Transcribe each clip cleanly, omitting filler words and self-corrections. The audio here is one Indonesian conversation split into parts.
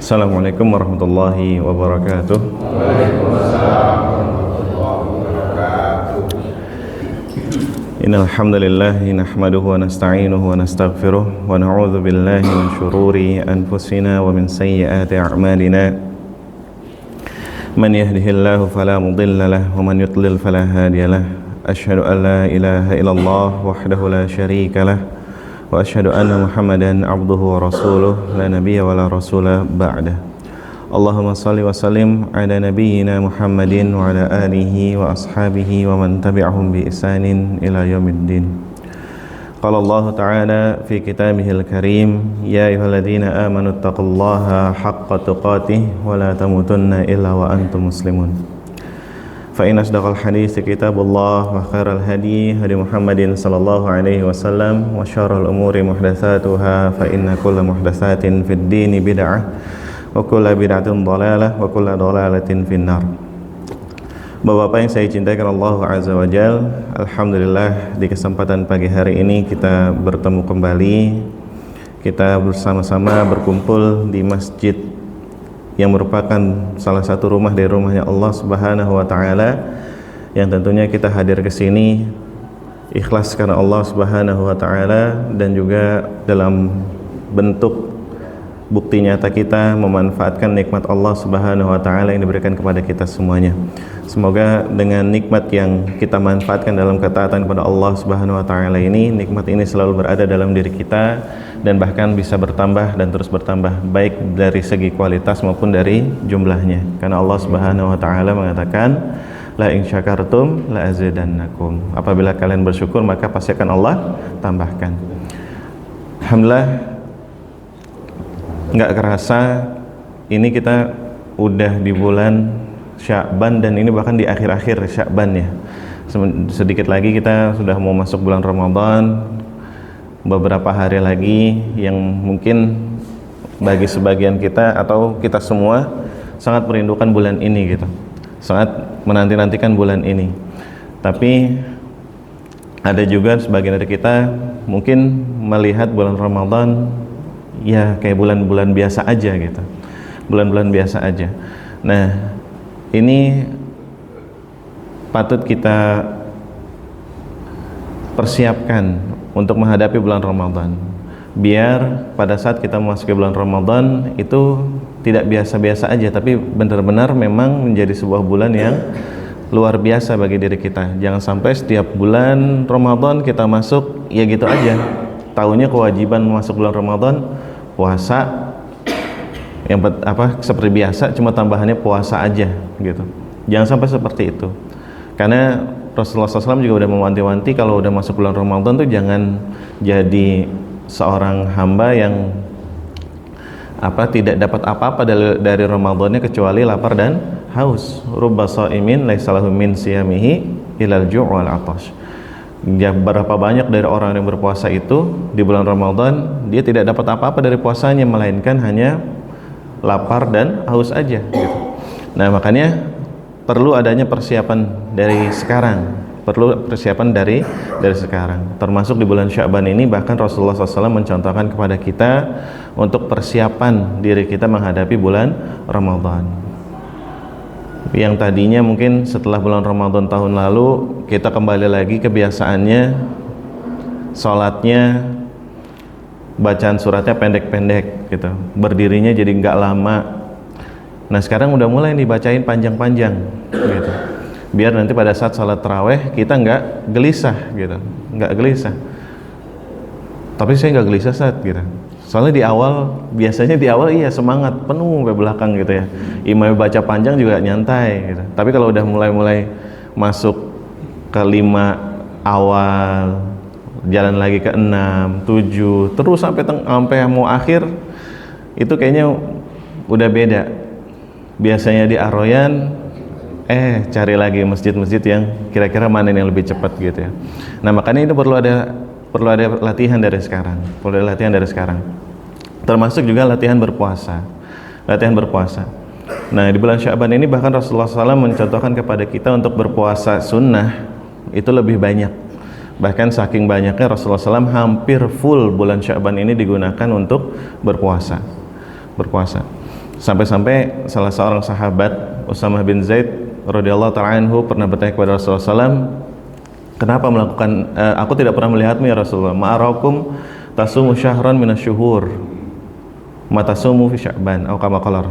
Assalamualaikum warahmatullahi wabarakatuh. Waalaikumsalam warahmatullahi wabarakatuh. Innal hamdalillah nahmaduhu wa nasta'inuhu wa nastaghfiruh wa na'udzu billahi min shururi anfusina wa min sayyiati a'malina. Man yahdihillahu fala mudilla lahu wa man yudlil fala hadiya lahu. Asyhadu an la ilaha illallah wahdahu la syarika lahu wa asyhadu anna Muhammadan abduhu wa rasuluh la nabiyya wa la rasula ba'dah. Allahumma salli wa sallim ala nabiyyina Muhammadin wa ala alihi wa ashabihi wa man tabi'ahum bi ihsanin ila yaumiddin. Qala Allah ta'ala fi kitabihil karim, ya ayyuhalladzina amanu taqullaha haqqa tuqatih wa la tamutunna illa wa antum muslimun. Fa in asdaqal hadits kitabullah wa khairal hadi hadi Muhammadin sallallahu alaihi wasallam wa syarrul umuri muhdatsatuha fa inna kulla muhdatsatin fid dini bid'ah wa kulla bid'atin dhalalah wa kulla dhalalatin finnar. Bapak-bapak yang saya cintai karena Allah Azza wa Jal, alhamdulillah di kesempatan pagi hari ini kita bertemu kembali. Kita bersama-sama berkumpul di masjid yang merupakan salah satu rumah dari rumahnya Allah Subhanahu wa taala, yang tentunya kita hadir ke sini ikhlas karena Allah Subhanahu wa taala dan juga dalam bentuk bukti nyata kita memanfaatkan nikmat Allah Subhanahu wa taala yang diberikan kepada kita semuanya. Semoga dengan nikmat yang kita manfaatkan dalam ketaatan kepada Allah Subhanahu wa taala ini, nikmat ini selalu berada dalam diri kita dan bahkan bisa bertambah dan terus bertambah, baik dari segi kualitas maupun dari jumlahnya. Karena Allah Subhanahu wa taala mengatakan, la in syakartum la azidannakum. Apabila kalian bersyukur maka pasti akan Allah tambahkan. Alhamdulillah, nggak kerasa ini kita udah di bulan Sya'ban, dan ini bahkan di akhir-akhir Sya'ban ya. Sedikit lagi kita sudah mau masuk bulan Ramadan. Beberapa hari lagi yang mungkin bagi sebagian kita atau kita semua sangat merindukan bulan ini gitu, sangat menanti-nantikan bulan ini. Tapi ada juga sebagian dari kita mungkin melihat bulan Ramadan ya kayak bulan-bulan biasa aja gitu, bulan-bulan biasa aja. Nah, ini patut kita persiapkan untuk menghadapi bulan Ramadan, biar pada saat kita memasuki bulan Ramadan itu tidak biasa-biasa aja, tapi benar-benar memang menjadi sebuah bulan yang luar biasa bagi diri kita. Jangan sampai setiap bulan Ramadan kita masuk ya gitu aja, tahunya kewajiban masuk bulan Ramadan puasa yang seperti biasa, cuma tambahannya puasa aja gitu. Jangan sampai seperti itu, karena Rasulullah SAW juga udah mewanti-wanti kalau udah masuk bulan Ramadan tuh jangan jadi seorang hamba yang tidak dapat apa-apa dari Ramadannya kecuali lapar dan haus. Rubba shaimin laisa lahu min siyamihi ilal ju' wal 'atash. Ya, berapa banyak dari orang yang berpuasa itu di bulan Ramadan dia tidak dapat apa-apa dari puasanya melainkan hanya lapar dan haus aja gitu. Nah, makanya perlu adanya persiapan dari sekarang, perlu persiapan dari sekarang. Termasuk di bulan Sya'ban ini bahkan Rasulullah SAW mencontohkan kepada kita untuk persiapan diri kita menghadapi bulan Ramadan. Yang tadinya mungkin setelah bulan Ramadan tahun lalu kita kembali lagi kebiasaannya sholatnya bacaan suratnya pendek-pendek gitu, berdirinya jadi nggak lama. Nah, sekarang udah mulai dibacain panjang-panjang gitu, biar nanti pada saat salat taraweh kita nggak gelisah gitu, nggak gelisah. Tapi saya nggak gelisah saat gitu, soalnya biasanya di awal iya semangat penuh ke belakang gitu ya, imam baca panjang juga nyantai gitu. Tapi kalau udah mulai masuk ke 5 awal, jalan lagi ke 6, 7, terus sampai mau akhir, itu kayaknya udah beda. Biasanya di Aroyan cari lagi masjid-masjid yang kira-kira mana yang lebih cepat gitu ya. Nah, makanya itu perlu ada latihan dari sekarang, termasuk juga latihan berpuasa. Nah, di bulan Sya'ban ini bahkan Rasulullah SAW mencontohkan kepada kita untuk berpuasa sunnah itu lebih banyak. Bahkan saking banyaknya Rasulullah SAW hampir full bulan Sya'ban ini digunakan untuk berpuasa. Sampai-sampai salah seorang sahabat Usamah bin Zaid radhiyallahu ta'ala anhu pernah bertanya kepada Rasulullah SAW, kenapa melakukan aku tidak pernah melihatmu ya Rasulullah, ma'arakum tasumu syahran minasyuhur ma tasumu fi Sya'ban atau kama qala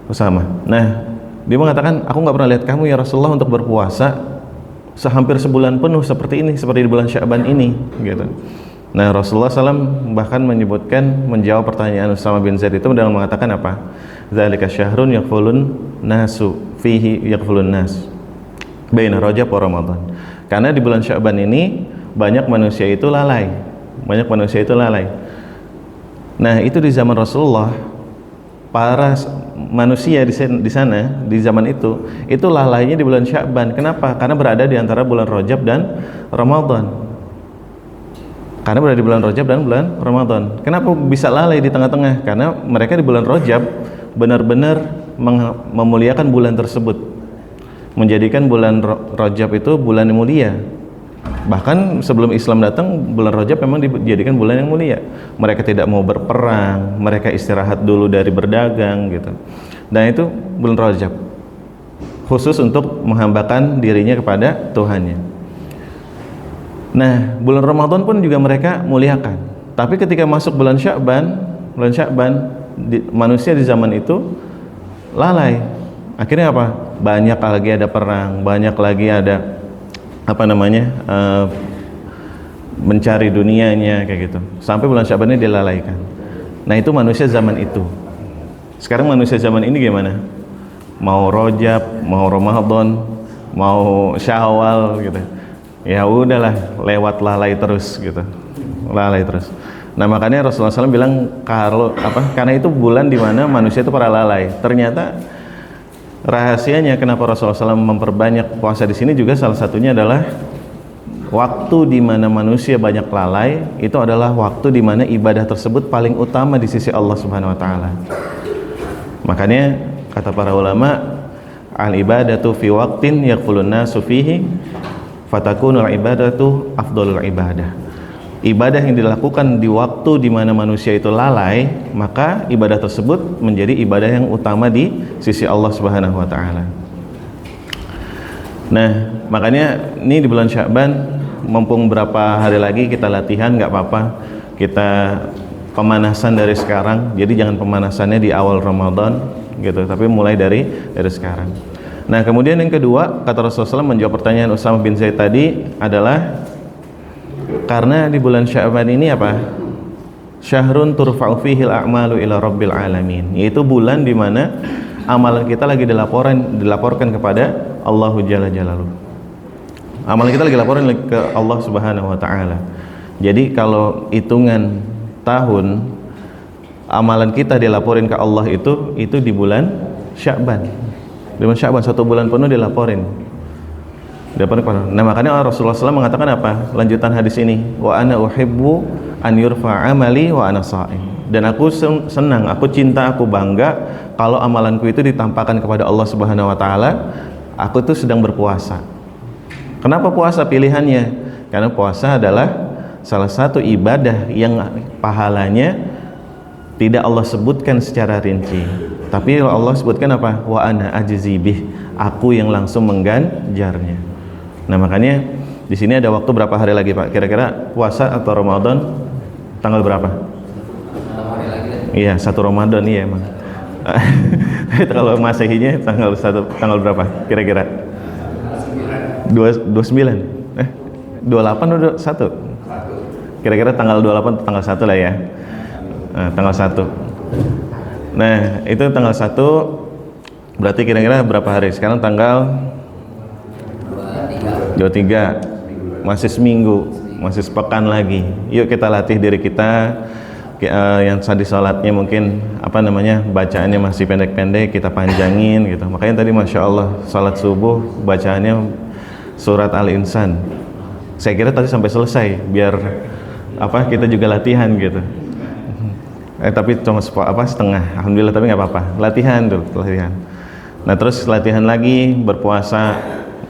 Usamah. Nah, dia mengatakan, aku nggak pernah lihat kamu ya Rasulullah untuk berpuasa sehampir sebulan penuh seperti ini, seperti di bulan Sya'ban ini gitu. Nah, Rasulullah SAW bahkan menyebutkan, menjawab pertanyaan Usamah bin Zaid itu dengan mengatakan apa? Dzalika syahrun yaqulun nasu fihi yaqulun nas baina Rajab wa Ramadan. Karena di bulan Sya'ban ini banyak manusia itu lalai. Nah, itu di zaman Rasulullah, para manusia di sana di zaman itu lalainya di bulan Sya'ban. Kenapa? Karena berada di antara bulan Rajab dan Ramadan. Kenapa bisa lalai di tengah-tengah? Karena mereka di bulan Rajab benar-benar memuliakan bulan tersebut, menjadikan bulan Rajab itu bulan yang mulia. Bahkan sebelum Islam datang, bulan Rajab memang dijadikan bulan yang mulia. Mereka tidak mau berperang, mereka istirahat dulu dari berdagang gitu. Dan itu bulan Rajab khusus untuk menghambakan dirinya kepada Tuhannya. Nah, bulan Ramadan pun juga mereka muliakan. Tapi ketika masuk bulan Sya'ban, manusia di zaman itu lalai. Akhirnya apa? Banyak lagi ada perang, banyak lagi ada mencari dunianya kayak gitu. Sampai bulan Sya'ban ini dilalaikan. Nah, itu manusia zaman itu. Sekarang manusia zaman ini gimana? Mau Rajab, mau Ramadan, mau Syawal gitu. Ya udahlah, lewat lalai terus gitu. Nah, makanya Rasulullah SAW bilang karena itu bulan di mana manusia itu para lalai. Ternyata rahasianya kenapa Rasulullah SAW memperbanyak puasa di sini juga salah satunya adalah waktu di mana manusia banyak lalai, itu adalah waktu di mana ibadah tersebut paling utama di sisi Allah Subhanahu wa taala. Makanya kata para ulama, al ibadatu fi waqtin yaqulun nasu fihi fatakunul ibadatu afdalul ibadah. Ibadah yang dilakukan di waktu di mana manusia itu lalai, maka ibadah tersebut menjadi ibadah yang utama di sisi Allah Subhanahu wa taala. Nah, makanya ini di bulan Sya'ban, mumpung berapa hari lagi kita latihan, nggak apa-apa. Kita pemanasan dari sekarang. Jadi jangan pemanasannya di awal Ramadan gitu, tapi mulai dari sekarang. Nah, kemudian yang kedua, kata Rasulullah SAW menjawab pertanyaan Usamah bin Zaid tadi adalah karena di bulan Sya'ban ini apa? Syahrun turfa'u fihil a'malu ila rabbil alamin. Yaitu bulan di mana amalan kita lagi dilaporkan kepada Allahu Jalla Jalaluhu. Amalan kita lagi dilaporkan ke Allah Subhanahu wa taala. Jadi kalau hitungan tahun amalan kita dilaporin ke Allah itu di bulan Sya'ban. Di bulan Sya'ban 1 bulan penuh dilaporin. Nah, makanya Rasulullah SAW mengatakan apa? Lanjutan hadis ini, wa ana uhibbu an yurfa amali wa ana sha'im. Dan aku senang, aku cinta, aku bangga kalau amalanku itu ditampakkan kepada Allah Subhanahu wa taala, aku tuh sedang berpuasa. Kenapa puasa pilihannya? Karena puasa adalah salah satu ibadah yang pahalanya tidak Allah sebutkan secara rinci. Tapi Allah sebutkan apa? Wa ana ajzi bih. Aku yang langsung mengganjarnya. Nah, makanya di sini ada waktu berapa hari lagi, Pak? Kira-kira puasa atau Ramadan tanggal berapa? 6 hari lagi. Iya, 1 Ramadan iya emang. Kalau Masehinya tanggal berapa? Kira-kira? 29. 28 atau 1? Kira-kira tanggal 28 atau tanggal 1 lah ya. Tanggal 1. Nah, itu tanggal 1 berarti kira-kira berapa hari? Sekarang tanggal 23. Masih seminggu, masih sepekan lagi. Yuk kita latih diri kita. Yang tadi sholatnya mungkin bacaannya masih pendek-pendek, kita panjangin gitu. Makanya tadi Masya Allah sholat subuh bacaannya surat Al-Insan. Saya kira tadi sampai selesai biar kita juga latihan gitu. Tapi cuma setengah. Alhamdulillah, tapi nggak apa-apa. Latihan. Nah, terus latihan lagi berpuasa.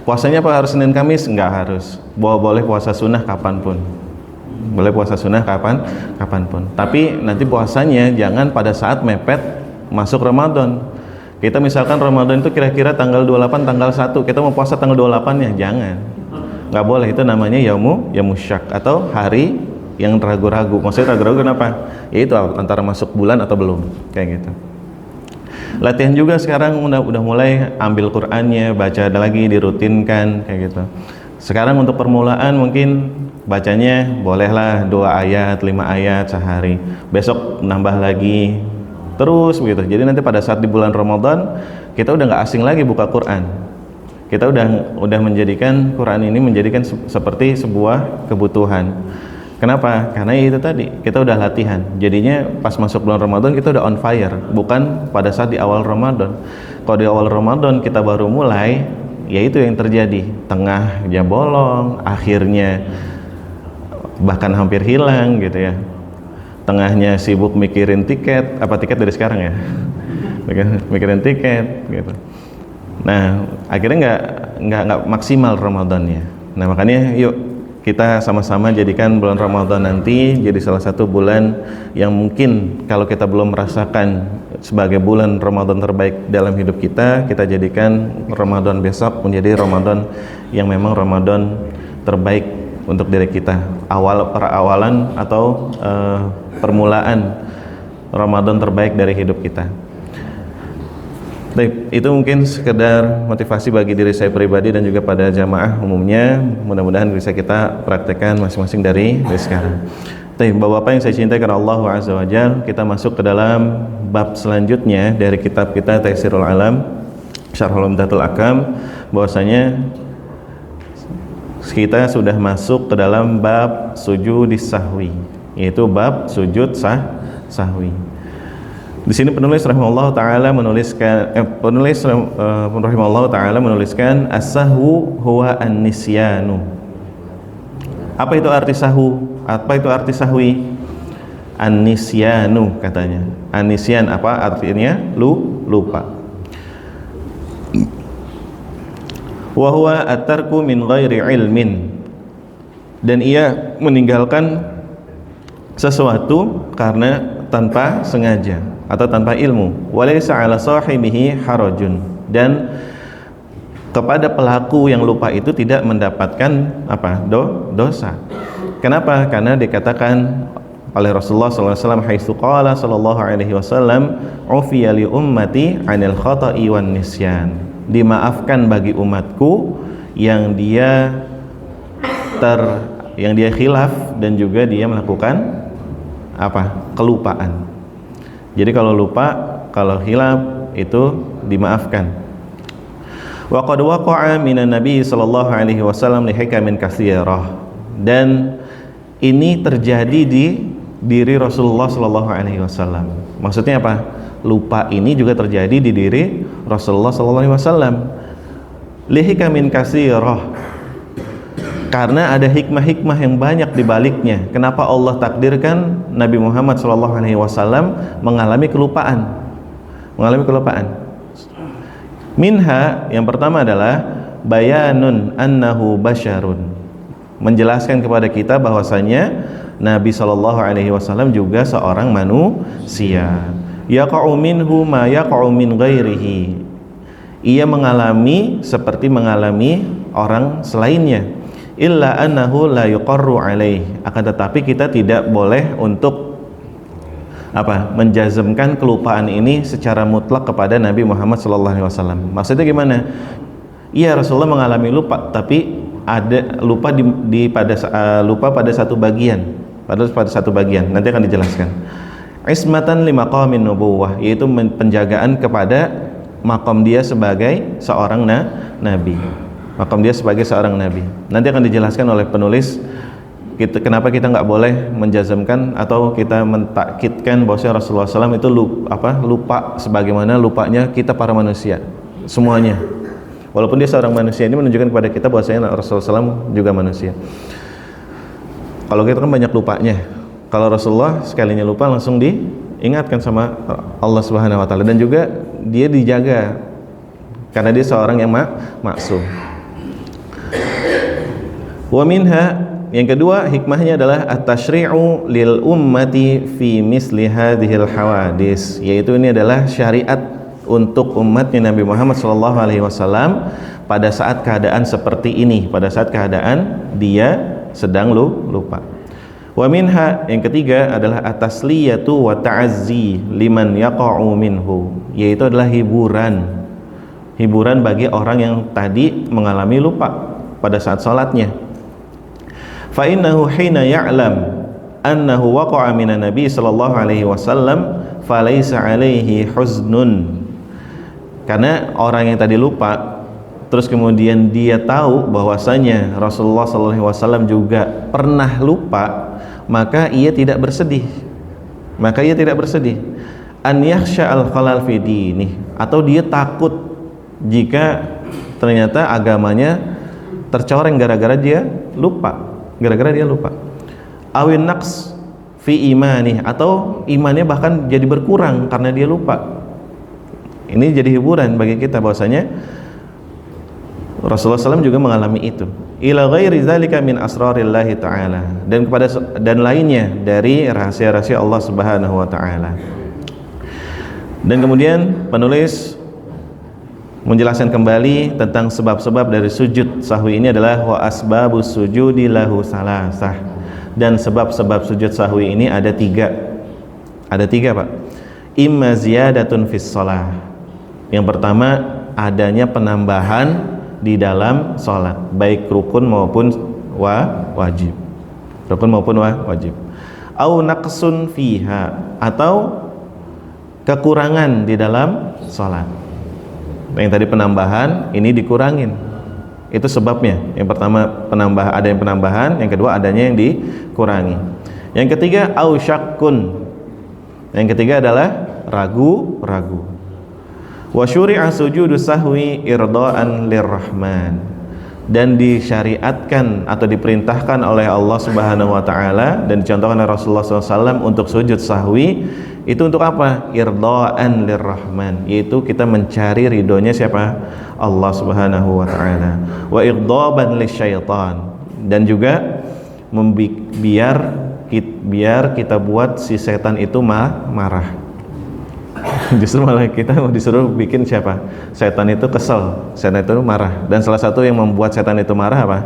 Puasanya apa harus Senin Kamis? Nggak harus. Boleh puasa sunnah kapanpun. boleh puasa sunnah kapanpun. Tapi nanti puasanya jangan pada saat mepet masuk Ramadan. Kita misalkan Ramadan itu kira-kira tanggal 28, tanggal 1, kita mau puasa tanggal 28 ya, jangan. Nggak boleh, itu namanya yamusyak atau hari yang ragu-ragu. Maksudnya ragu-ragu kenapa? Ya itu antara masuk bulan atau belum, kayak gitu. Latihan juga sekarang udah mulai ambil Qur'annya, baca lagi, dirutinkan kayak gitu. Sekarang untuk permulaan mungkin bacanya bolehlah 2 ayat, 5 ayat sehari. Besok nambah lagi, terus begitu. Jadi nanti pada saat di bulan Ramadan kita udah nggak asing lagi buka Quran. Kita udah menjadikan Quran ini menjadikan seperti sebuah kebutuhan. Kenapa? Karena itu tadi kita udah latihan. Jadinya pas masuk bulan Ramadan kita udah on fire, bukan pada saat di awal Ramadan. Kalau di awal Ramadan kita baru mulai, ya itu yang terjadi. Tengahnya bolong, akhirnya bahkan hampir hilang gitu ya. Tengahnya sibuk mikirin tiket, apa tiket dari sekarang ya? Mikirin tiket gitu. Nah, akhirnya nggak maksimal Ramadannya. Nah, makanya yuk kita sama-sama jadikan bulan Ramadan nanti jadi salah satu bulan yang mungkin kalau kita belum merasakan sebagai bulan Ramadan terbaik dalam hidup kita, kita jadikan Ramadan besok menjadi Ramadan yang memang Ramadan terbaik untuk diri kita. Perawalan atau permulaan Ramadan terbaik dari hidup kita. Baik, itu mungkin sekedar motivasi bagi diri saya pribadi dan juga pada jamaah umumnya. Mudah-mudahan bisa kita praktekkan masing-masing dari sekarang. Baik, Bapak-bapak yang saya cintai karena Allah Azza wa Jalla, kita masuk ke dalam bab selanjutnya dari kitab kita Taisirul Alam Syarhul Umdatul Ahkam, bahwasanya kita sudah masuk ke dalam bab sujudis sahwi, yaitu bab sujud sahwi. Di sini penulis rahimahullah taala menuliskan menuliskan as-sahwu huwa an-nisyanu. Apa itu arti sahwu? Apa itu arti sahwi? An-nisyanu katanya. An-nisyan apa artinya? Lupa. Wa huwa at-tarku min ghairi ilmin. Dan ia meninggalkan sesuatu karena tanpa sengaja atau tanpa ilmu. Walaysa 'ala sahibihi harajun, dan kepada pelaku yang lupa itu tidak mendapatkan dosa. Kenapa? Karena dikatakan oleh Rasulullah SAW, haitsu qala sallallahu alaihi wasallam, ufiya li ummati 'anil khata'i wan nisyan. Dimaafkan bagi umatku yang dia khilaf dan juga dia melakukan kelupaan. Jadi kalau lupa, kalau hilaf itu dimaafkan. Wa qad waqa'a minan nabi sallallahu alaihi wasallam li hikamin katsirah. Dan ini terjadi di diri Rasulullah sallallahu alaihi wasallam. Maksudnya apa? Lupa ini juga terjadi di diri Rasulullah sallallahu alaihi wasallam. Li hikamin katsirah. Karena ada hikmah-hikmah yang banyak di baliknya. Kenapa Allah takdirkan Nabi Muhammad SAW mengalami kelupaan? Minha, yang pertama adalah bayanun annahu basyarun. Menjelaskan kepada kita bahwasanya Nabi SAW juga seorang manusia. Yaqa'u minhu ma yaqa'u min ghairihi. Ia mengalami seperti mengalami orang selainnya. Illa annahu la yuqarru alaih, akan tetapi kita tidak boleh untuk menjazmkan kelupaan ini secara mutlak kepada Nabi Muhammad SAW. Maksudnya gimana? Iya, Rasulullah mengalami lupa, tapi ada lupa lupa pada satu bagian, pada satu bagian. Nanti akan dijelaskan. Ismatan li maqamin nubuwah, yaitu penjagaan kepada maqam dia sebagai seorang nabi. Makam dia sebagai seorang nabi. Nanti akan dijelaskan oleh penulis kenapa kita nggak boleh menjazmkan atau kita mentakkidkan bahwa Rasulullah SAW itu lupa sebagaimana lupanya kita para manusia semuanya. Walaupun dia seorang manusia, ini menunjukkan kepada kita bahwasanya Rasulullah SAW juga manusia. Kalau kita kan banyak lupanya. Kalau Rasulullah sekalinya lupa langsung diingatkan sama Allah Subhanahu Wa Taala, dan juga dia dijaga karena dia seorang yang maksum. Wa minha, Yang kedua, hikmahnya adalah at-tasyri'u lil ummati fi misli hadhil hawadis, yaitu ini adalah syariat untuk umatnya Nabi Muhammad SAW pada saat keadaan seperti ini, pada saat keadaan dia sedang lupa. Wa minha, yang ketiga adalah at-tasliyatu wa ta'azzi liman yaqa'u minhu, yaitu adalah hiburan bagi orang yang tadi mengalami lupa pada saat salatnya. Fa innahu hina ya'lam annahu waqa'a minan nabi sallallahu alaihi wasallam falaysa alaihi huznun. Karena orang yang tadi lupa terus kemudian dia tahu bahwasanya Rasulullah sallallahu alaihi wasallam juga pernah lupa, maka ia tidak bersedih. An yakhsha al-khalal fi dinih, atau dia takut jika ternyata agamanya tercoreng gara-gara dia lupa. Awin naqs fi imanih, atau imannya bahkan jadi berkurang karena dia lupa. Ini jadi hiburan bagi kita bahwasanya Rasulullah SAW juga mengalami itu. Ila ghairi dzalika min asrarillahi ta'ala, dan lainnya dari rahasia-rahasia Allah Subhanahu wa taala. Dan kemudian penulis menjelaskan kembali tentang sebab-sebab dari sujud sahwi ini adalah wa asbabus sujudi lahu salasah, dan sebab-sebab sujud sahwi ini ada tiga, Pak. Imma ziyadatun fis shalah, yang pertama adanya penambahan di dalam salat, baik rukun maupun wajib. Au naqsun fiha, atau kekurangan di dalam salat. Yang tadi penambahan, ini dikurangin. Itu sebabnya. Yang pertama ada yang penambahan, yang kedua adanya yang dikurangi. Yang ketiga au syakkun. Yang ketiga adalah ragu. Wa syuri'a sujudu sahwi irda'an lirrahman, dan disyariatkan atau diperintahkan oleh Allah Subhanahu wa taala dan dicontohkan oleh Rasulullah SAW untuk sujud sahwi itu untuk apa? Irda'an lirrahman, yaitu kita mencari ridhonya siapa? Allah Subhanahu wa taala. Wa igdaban lisyaitan, dan juga biar kita buat si setan itu marah. Justru malah kita disuruh bikin siapa? Setan itu kesel, setan itu marah. Dan salah satu yang membuat setan itu marah apa?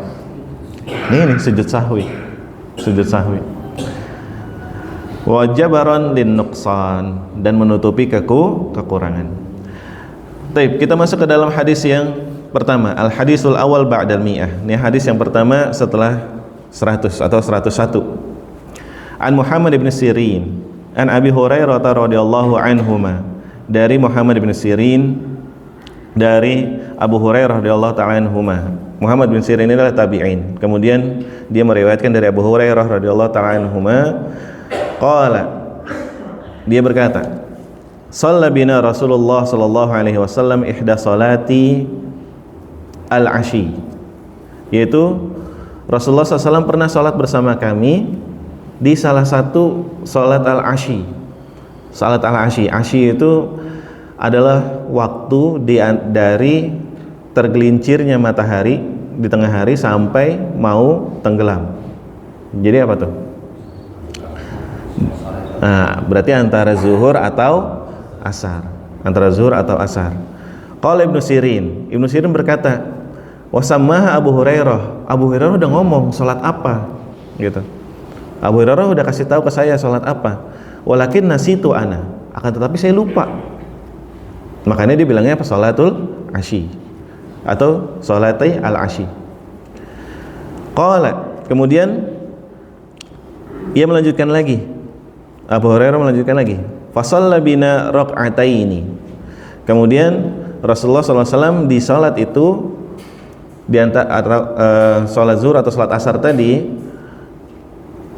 Ini sujud sahwi. Wajabaron lin nuqsan, dan menutupi kekurangan. Baik, kita masuk ke dalam hadis yang pertama, al hadisul awal ba'dal mi'ah. Ini hadis yang pertama setelah 100 atau 101. An Muhammad ibn Sirin, an Abi Hurairah radhiyallahu anhuma, dari Muhammad bin Sirin dari Abu Hurairah radhiyallahu ta'ala anhuma. Muhammad bin Sirin ini adalah tabi'in. Kemudian dia meriwayatkan dari Abu Hurairah radhiyallahu ta'ala anhuma, qala, dia berkata, shalla bina Rasulullah sallallahu alaihi wasallam ihda salati al-ashi, yaitu Rasulullah SAW pernah salat bersama kami di salah satu salat al-ashi. Salat al-ashi, ashi itu adalah waktu dari tergelincirnya matahari di tengah hari sampai mau tenggelam. Jadi apa tuh? Nah, berarti antara zuhur atau asar. Qala Ibnu Sirin berkata, wasammaha Abu Hurairah. Abu Hurairah udah ngomong salat apa gitu. Abu Hurairah udah kasih tahu ke saya salat apa. Walakin nasitu ana, akan tetapi saya lupa. Makanya dia bilangnya apa? Salatul ashi atau salati al-ashi. Qala, kemudian ia melanjutkan lagi. Abu Hurairah melanjutkan lagi. Fasalla bina raq'ataini. Kemudian Rasulullah SAW di salat itu di antara salat zuhur atau salat asar tadi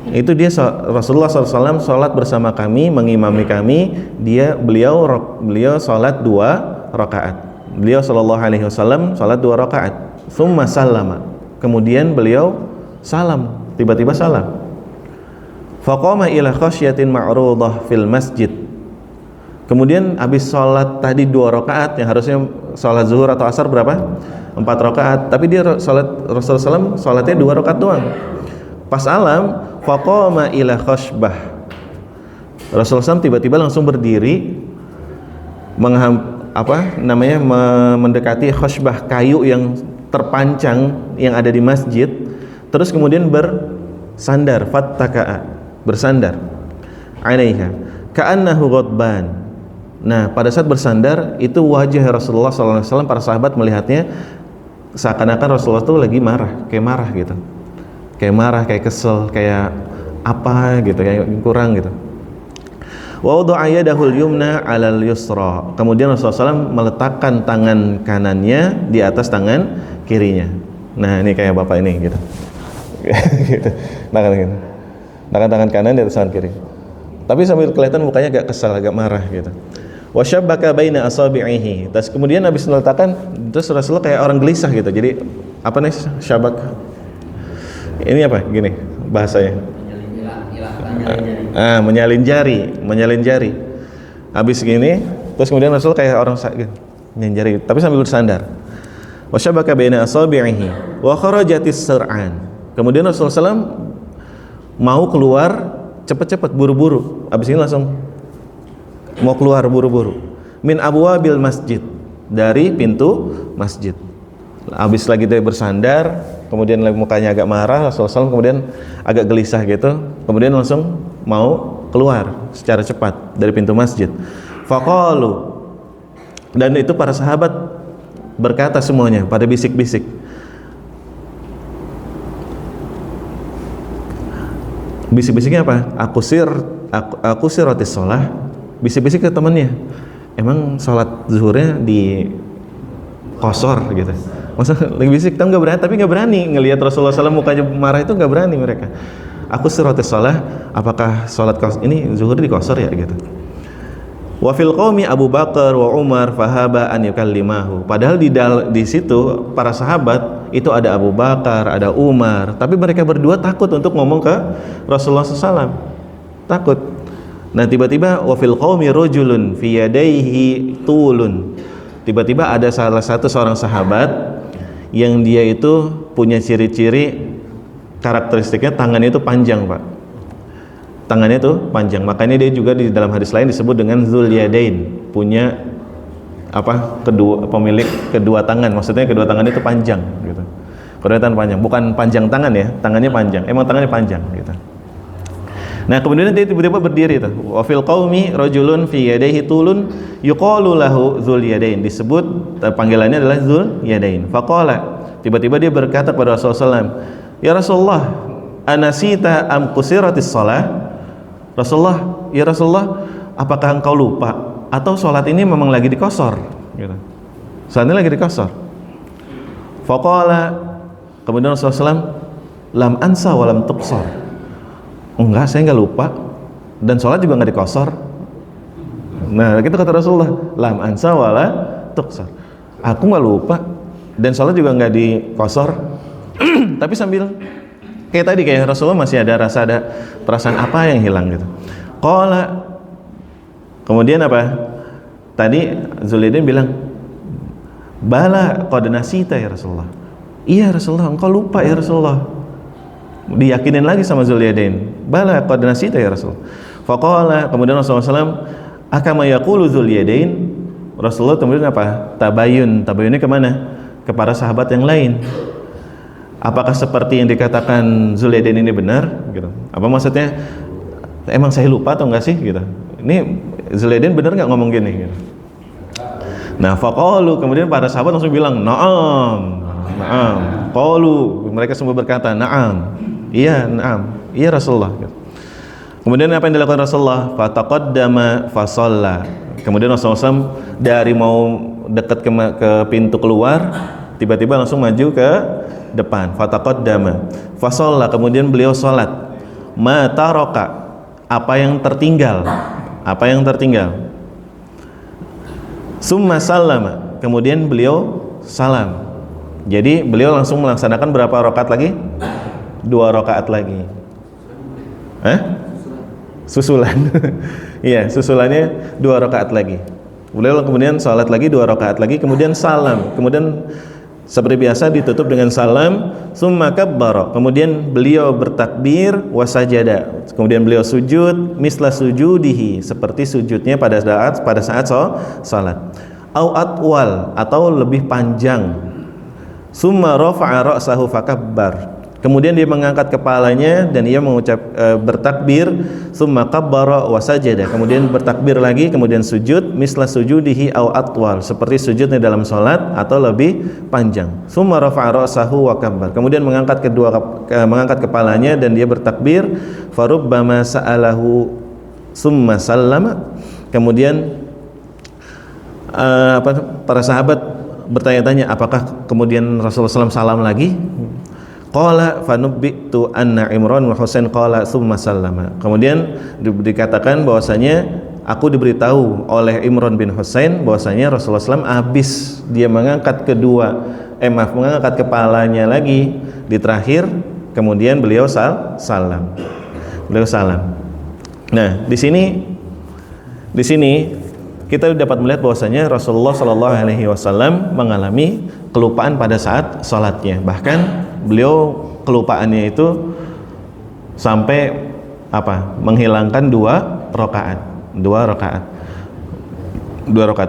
itu Rasulullah SAW salat bersama kami, mengimami kami. Beliau salat 2 rakaat. Beliau sallallahu alaihi wasallam salat 2 rakaat. Tsumma sallama. Kemudian beliau salam, tiba-tiba salam. Faqama ila khasyatin ma'rudah fil masjid. Kemudian habis salat tadi 2 rakaat, yang harusnya salat zuhur atau asar berapa? 4 rakaat, tapi dia Rasulullah SAW salatnya 2 rakaat doang. Pas salam, faqama ila khashbah. Rasulullah SAW tiba-tiba langsung berdiri mendekati khashbah, kayu yang terpancang yang ada di masjid, terus kemudian bersandar, fattaka'a, bersandar alaiha ka'annahu ghadban. Nah, pada saat bersandar itu wajah Rasulullah SAW, para sahabat melihatnya seakan-akan Rasulullah itu lagi marah gitu, kayak marah, kayak kesel, kayak apa gitu, kayak kurang gitu. Wa wada'a yadahul yumna 'alal yusra. Kemudian Rasulullah SAW meletakkan tangan kanannya di atas tangan kirinya. Nah, ini kayak bapak ini gitu. Gitu. Tangan kanan di atas tangan kiri. Tapi sambil kelihatan mukanya agak kesal, agak marah gitu. Wa syabbaka baina asabi'ihi. Terus kemudian habis meletakkan, terus Rasulullah kayak orang gelisah gitu. Jadi apa nih syabak? Ini apa? Gini bahasanya. Menyalin jari. Habis gini, terus kemudian Rasul kayak orang nyalin jari, tapi sambil bersandar. Wa syabaka baina asabi'ihi wa kharajatis sir'an. Kemudian Rasulullah SAW mau keluar cepat-cepat, buru-buru. Habis ini langsung mau keluar buru-buru. Min abwabil masjid, dari pintu masjid. Habis lagi dia bersandar, kemudian mukanya agak marah, Rasulullah SAW kemudian agak gelisah gitu, kemudian langsung mau keluar secara cepat dari pintu masjid. Faqalu, dan itu para sahabat berkata semuanya pada bisik-bisik, bisik-bisiknya apa? Aku siratis sholah. Bisik-bisik ke temannya, emang sholat zuhurnya di kosor gitu. Masa lagi bisik, nggak berani, tapi nggak berani ngelihat Rasulullah SAW mukanya marah, itu nggak berani mereka. Aku siratis sholah, apakah sholat ini zuhur di kosor ya gitu. Wa fil qaumi Abu Bakar wa Umar fahaba an yukallimahu. Padahal di situ para sahabat itu ada Abu Bakar, ada Umar, tapi mereka berdua takut untuk ngomong ke Rasulullah SAW. Takut. Nah, tiba-tiba wa fil qaumi rajulun fi yadayhi tulun. Tiba-tiba ada seorang sahabat yang dia itu punya ciri-ciri, karakteristiknya tangannya itu panjang, Pak. Tangannya itu panjang, makanya dia juga di dalam hadis lain disebut dengan Dzul Yadain, punya pemilik kedua tangan. Maksudnya kedua tangannya itu panjang gitu. Kedua tangan panjang, bukan panjang tangan ya, tangannya panjang. Emang tangannya panjang gitu. Nah, kemudian dia tiba-tiba berdiri tuh. Wa fil qaumi rajulun fi yadayhi tulun yuqalu lahu Dzul Yadain. Disebut panggilannya adalah Dzul Yadain. Faqala, tiba-tiba dia berkata kepada Rasulullah SAW, "Ya Rasulullah, anasita am qusiratis shalah?" Rasulullah, ya Rasulullah, apakah engkau lupa atau sholat ini memang lagi dikosor gitu. Sholat ini lagi dikosor. Faqala, kemudian Rasulullah SAW, lam ansa wa lam tuqsor. Enggak, saya enggak lupa dan sholat juga enggak dikosor. Nah, kita kata Rasulullah, lam ansa wa la tuqsor. Aku enggak lupa dan sholat juga enggak dikosor. Tapi sambil kayak tadi, kayak Rasulullah masih ada perasaan apa yang hilang gitu. Qala, kemudian apa? Tadi Dzul Yadain bilang, bala qad nasita ya Rasulullah. Iya Rasulullah, engkau lupa ya Rasulullah. Diyakinin lagi sama Dzul Yadain, bala qad nasita ya Rasul. Faqala, kemudian Rasulullah SAW, akama yaqulu Dzul Yadain. Rasulullah kemudian apa? Tabayunnya kemana? Kepada sahabat yang lain. Apakah seperti yang dikatakan Dzul Yadain ini benar? Gitu. Apa maksudnya? Emang saya lupa atau enggak sih? Gitu. Ini Dzul Yadain benar nggak ngomong gini? Gitu. Nah, faqalu, kemudian para sahabat langsung bilang, na'am. Qalu, mereka semua berkata, na'am. Iya, na'am. Iya Rasulullah. Gitu. Kemudian apa yang dilakukan Rasulullah? Fataqaddama fasalla. Kemudian Rasulullah SAW dari mau dekat ke pintu keluar, tiba-tiba langsung maju ke depan. Fataqaddama fasalla, kemudian beliau salat. Ma taraka, apa yang tertinggal. Summa sallama, kemudian beliau salam. Jadi beliau langsung melaksanakan berapa rakaat lagi? 2 rakaat lagi. Susulan. Iya, susulannya 2 rakaat lagi. Beliau kemudian salat lagi 2 rakaat lagi, kemudian salam. Kemudian Seperti biasa ditutup dengan salam, summa kabbara, kemudian beliau bertakbir, wasajada, kemudian beliau sujud, misla sujudihi, seperti sujudnya pada saat salat. Au atwal, atau lebih panjang. Summa rafa'a ra'sahu fakabbar, kemudian dia mengangkat kepalanya dan ia bertakbir, summa kabbara wa sajada, kemudian bertakbir lagi, kemudian sujud, misla sujudihi au atwal, seperti sujudnya dalam salat atau lebih panjang. Summa rafa'a ra'sahu wa kabbar, kemudian mengangkat kepalanya dan dia bertakbir, farubbama sa'alahu summa sallama, kemudian para sahabat bertanya-tanya apakah kemudian Rasulullah SAW salam lagi. Qala fanubbitu anna Imran wa Husain qala tsumma sallama, kemudian dikatakan bahwasanya aku diberitahu oleh Imran bin Husain bahwasanya Rasulullah SAW habis dia mengangkat mengangkat kepalanya lagi di terakhir, kemudian beliau salam. Nah, di sini kita dapat melihat bahwasanya Rasulullah SAW mengalami kelupaan pada saat sholatnya. Bahkan beliau kelupaannya itu sampai menghilangkan dua rakaat.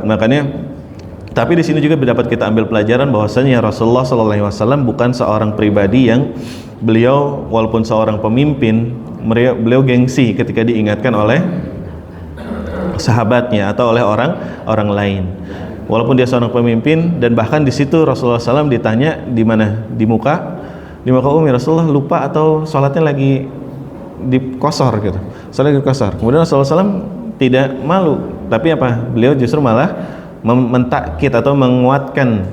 Makanya, tapi di sini juga dapat kita ambil pelajaran bahwasanya Rasulullah SAW bukan seorang pribadi yang beliau walaupun seorang pemimpin, beliau gengsi ketika diingatkan oleh sahabatnya atau oleh orang lain. Walaupun dia seorang pemimpin, dan bahkan di situ Rasulullah SAW ditanya di mana, di muka umi, Rasulullah lupa atau sholatnya lagi dikosor gitu, sholatnya dikosor. Kemudian Rasulullah SAW tidak malu, tapi beliau justru malah mentakkid atau menguatkan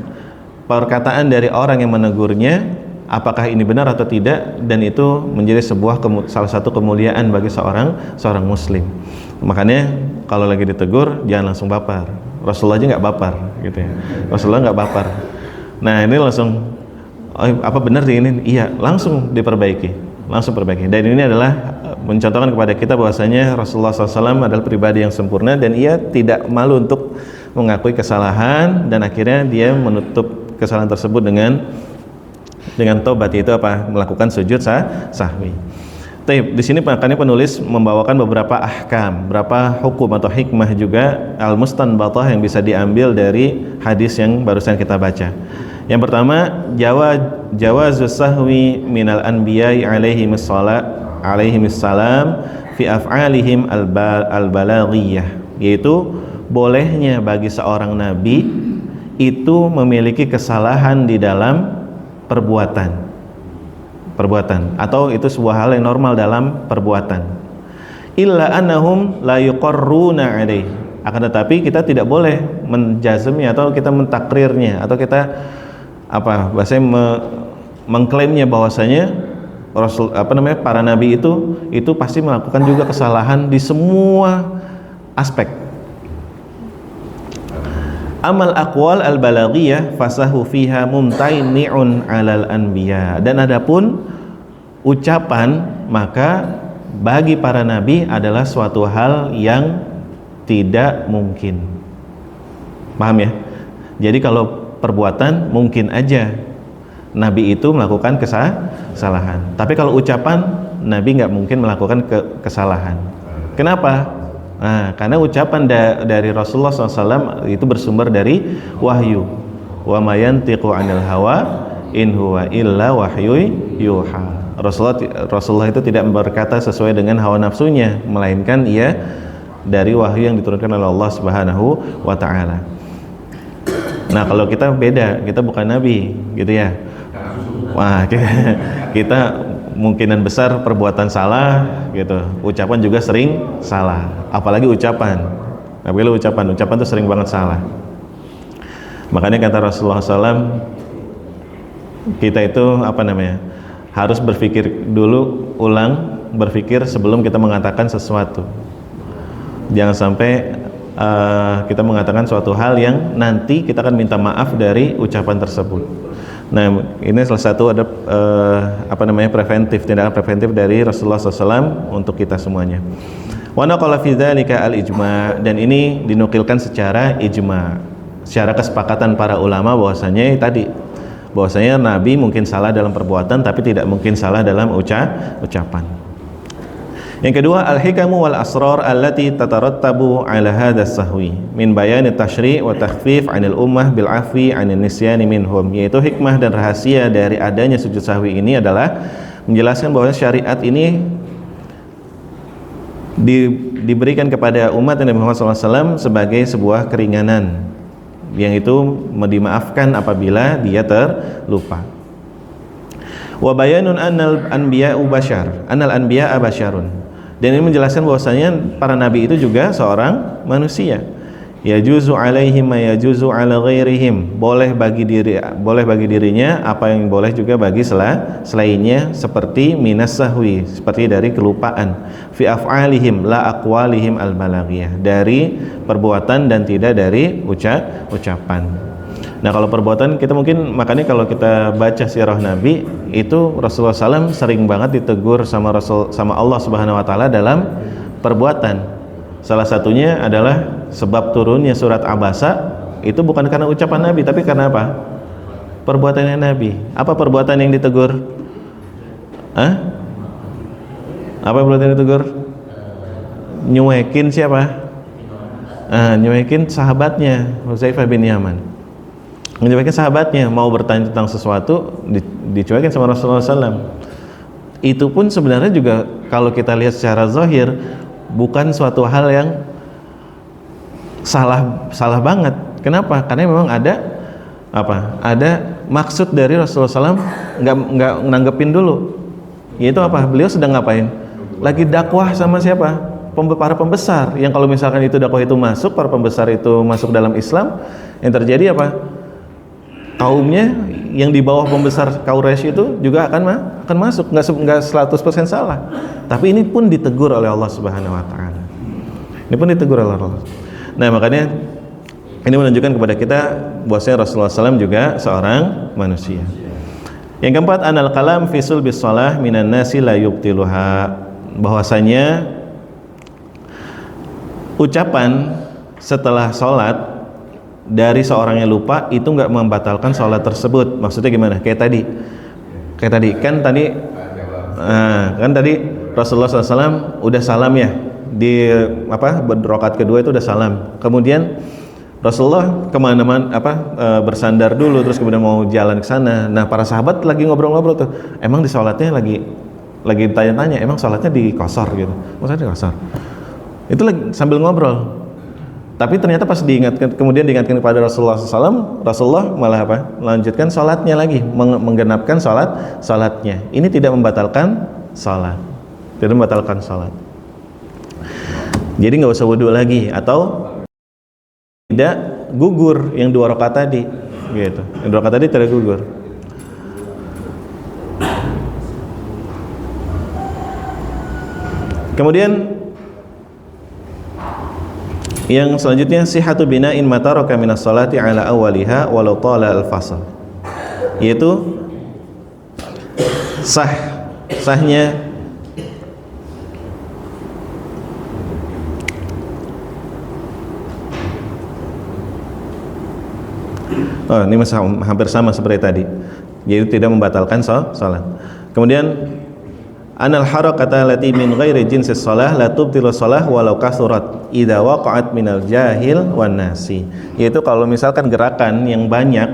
perkataan dari orang yang menegurnya, apakah ini benar atau tidak, dan itu menjadi salah satu kemuliaan bagi seorang muslim. Makanya kalau lagi ditegur jangan langsung baper. Rasulullah aja nggak baper gitu ya. Rasulullah nggak baper. Nah, ini langsung apa benar ini? Iya, langsung diperbaiki, langsung perbaiki. Dan ini adalah mencontohkan kepada kita bahwasanya Rasulullah SAW adalah pribadi yang sempurna dan ia tidak malu untuk mengakui kesalahan, dan akhirnya dia menutup kesalahan tersebut dengan tobat, yaitu melakukan sujud sahwi. Di sini makanya penulis membawakan beberapa ahkam, beberapa hukum atau hikmah juga al-mustanbatah yang bisa diambil dari hadis yang barusan kita baca. Yang pertama, jawazus sahwi minal anbiya'i alaihimissalam fi af'alihim al-balaghiyah, yaitu bolehnya bagi seorang nabi itu memiliki kesalahan di dalam perbuatan atau itu sebuah hal yang normal dalam perbuatan. Illa annahum la yuqarruna alaih, akan tetapi kita tidak boleh menjazmnya atau kita mentakrirnya atau kita mengklaimnya bahwasanya para nabi itu pasti melakukan juga kesalahan di semua aspek. Amal aqwal al-balaghiyah fasahu fiha mumtaini'un 'alal anbiya, dan adapun ucapan maka bagi para nabi adalah suatu hal yang tidak mungkin. Paham ya? Jadi kalau perbuatan mungkin aja nabi itu melakukan kesalahan, tapi kalau ucapan nabi nggak mungkin melakukan kesalahan. Kenapa? Nah, karena ucapan dari Rasulullah SAW itu bersumber dari wahyu. Wa ma yantiqu 'anil hawa in huwa illa wahyu yuha. Rasulullah itu tidak berkata sesuai dengan hawa nafsunya, melainkan ia dari wahyu yang diturunkan oleh Allah Subhanahu wa taala. Nah, kalau kita beda, kita bukan nabi, gitu ya. Wah, kita kemungkinan besar perbuatan salah gitu, ucapan juga sering salah, apalagi ucapan itu sering banget salah. Makanya kata Rasulullah SAW, kita itu harus berpikir dulu, berpikir sebelum kita mengatakan sesuatu. Jangan sampai kita mengatakan suatu hal yang nanti kita akan minta maaf dari ucapan tersebut. Nah, ini salah satu ada tindakan preventif dari Rasulullah SAW untuk kita semuanya. Wa naqala fi dzalika al-ijma', dan ini dinukilkan secara ijma', secara kesepakatan para ulama bahwasanya tadi bahwasanya Nabi mungkin salah dalam perbuatan tapi tidak mungkin salah dalam ucapan. Yang kedua, al-hikamu wal asrar allati tatarattabu ala hadzal sahwi min bayani tasyri' wa takhfif 'anil ummah bil 'afwi 'anil nisyani minhum, yaitu hikmah dan rahasia dari adanya sujud sahwi ini adalah menjelaskan bahwa syariat ini diberikan kepada umat Nabi Muhammad SAW sebagai sebuah keringanan yang itu dimaafkan apabila dia terlupa. Wa bayanun annal anbiya'u basyarun. Dan ini menjelaskan bahwasanya para nabi itu juga seorang manusia. Yajuzu alaihim ma yajuzu ala ghairihim. Boleh bagi dirinya apa yang boleh juga bagi selainnya, seperti minas sahwi, seperti dari kelupaan, fi af'alihim la aqwalihim al-balaghiyah, dari perbuatan dan tidak dari ucapan. Nah, kalau perbuatan kita mungkin, makanya kalau kita baca sirah Nabi itu Rasulullah SAW sering banget ditegur sama Allah Subhanahu Wa Taala dalam perbuatan. Salah satunya adalah sebab turunnya surat Abasa itu bukan karena ucapan Nabi, tapi karena apa? Perbuatannya Nabi. Apa perbuatan yang ditegur? Apa perbuatan yang ditegur? Nyuekin siapa? Nyuekin sahabatnya Hudzaifah bin Yaman. Menyebabkan sahabatnya mau bertanya tentang sesuatu dicuekin sama Rasulullah SAW. Itu pun sebenarnya juga kalau kita lihat secara zahir bukan suatu hal yang salah banget. Kenapa? Karena memang ada maksud dari Rasulullah SAW nggak nanggepin dulu. Yaitu apa? Beliau sedang ngapain? Lagi dakwah sama siapa? Para pembesar. Yang kalau misalkan itu dakwah itu masuk, para pembesar itu masuk dalam Islam, yang terjadi apa? Kaumnya yang di bawah pembesar Quraisy itu juga akan masuk, nggak 100% salah. Tapi ini pun ditegur oleh Allah Subhanahu Wa Taala. Ini pun ditegur oleh Allah. Nah, makanya ini menunjukkan kepada kita bahwasanya Rasulullah SAW juga seorang manusia. Yang keempat, anal kalam fi sulbis shalah minan nasi la yubtiluha, bahwasanya ucapan setelah sholat dari seorang yang lupa itu nggak membatalkan sholat tersebut. Maksudnya gimana? Kayak tadi kan tadi Rasulullah SAW udah salam ya di rakaat kedua itu udah salam. Kemudian Rasulullah kemana-mana bersandar dulu, terus kemudian mau jalan ke sana. Nah, para sahabat lagi ngobrol-ngobrol tuh. Emang di sholatnya lagi tanya-tanya, emang sholatnya di qasar gitu? Maksudnya di qasar? Itu lagi sambil ngobrol. Tapi ternyata pas kemudian diingatkan kepada Rasulullah SAW, Rasulullah malah melanjutkan sholatnya lagi, menggenapkan sholatnya. Ini tidak membatalkan sholat, Jadi nggak usah wudhu lagi, atau tidak gugur yang 2 rakaat tadi, gitu. Yang 2 rakaat tadi tidak gugur. Kemudian yang selanjutnya, sihatu bina'in mataraka minas salati ala awaliha walau tala al-fasl, yaitu sahnya ini masih hampir sama seperti tadi, yaitu tidak membatalkan salat. Kemudian anal harakata lati min ghairi jinsis shalah la tubtilu shalah walau kasurat idza waqa'at minal jahil wan nasi, yaitu kalau misalkan gerakan yang banyak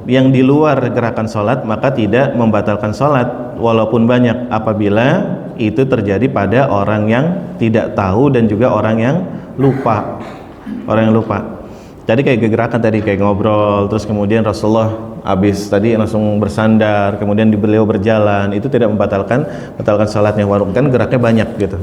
yang di luar gerakan salat maka tidak membatalkan salat walaupun banyak apabila itu terjadi pada orang yang tidak tahu dan juga orang yang lupa. Tadi kayak gerakan tadi kayak ngobrol, terus kemudian Rasulullah habis tadi langsung bersandar, kemudian beliau berjalan, itu tidak membatalkan salatnya walaupun kan geraknya banyak gitu.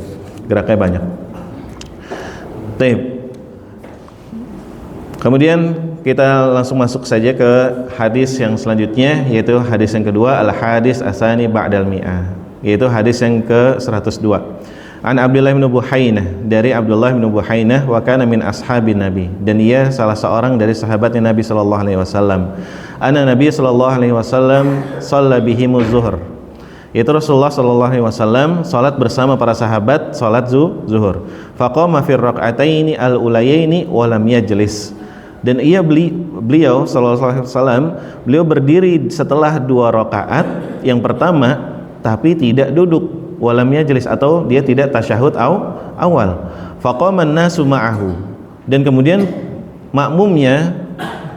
Kemudian kita langsung masuk saja ke hadis yang selanjutnya, yaitu hadis yang kedua, al-hadis asani ba'dal mi'ah, yaitu hadis yang ke-102. An Abdullah bin Buhainah, dari Abdullah bin Buhainah, wa kana min ashabin Nabi, dan ia salah seorang dari sahabatnya Nabi sallallahu alaihi wasallam. Anna Nabi sallallahu alaihi wasallam shalla bihimuz zuhur. Itu Rasulullah sallallahu alaihi wasallam salat bersama para sahabat salat zuhur. Faqama fi rak'ataini al-ulayaini wa lam yajlis. Dan beliau sallallahu alaihi wasallam beliau berdiri setelah 2 rakaat yang pertama tapi tidak duduk, walam yajlis, atau dia tidak tasyahud awal. Faqama an-nasu ma'ahu, dan kemudian makmumnya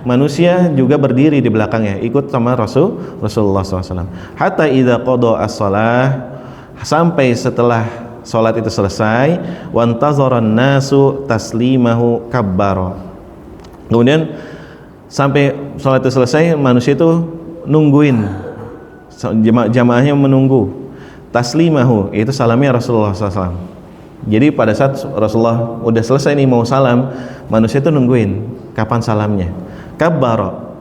manusia juga berdiri di belakangnya ikut sama Rasulullah SAW. Hatta idza qada as-shalah, sampai setelah sholat itu selesai, wantazaran nasu taslimahu kabbara. Kemudian sampai sholat itu selesai, manusia itu nungguin, jamaahnya menunggu taslimahu, itu salamnya Rasulullah SAW. Jadi pada saat Rasulullah udah selesai nih mau salam, manusia itu nungguin kapan salamnya. Kabbara,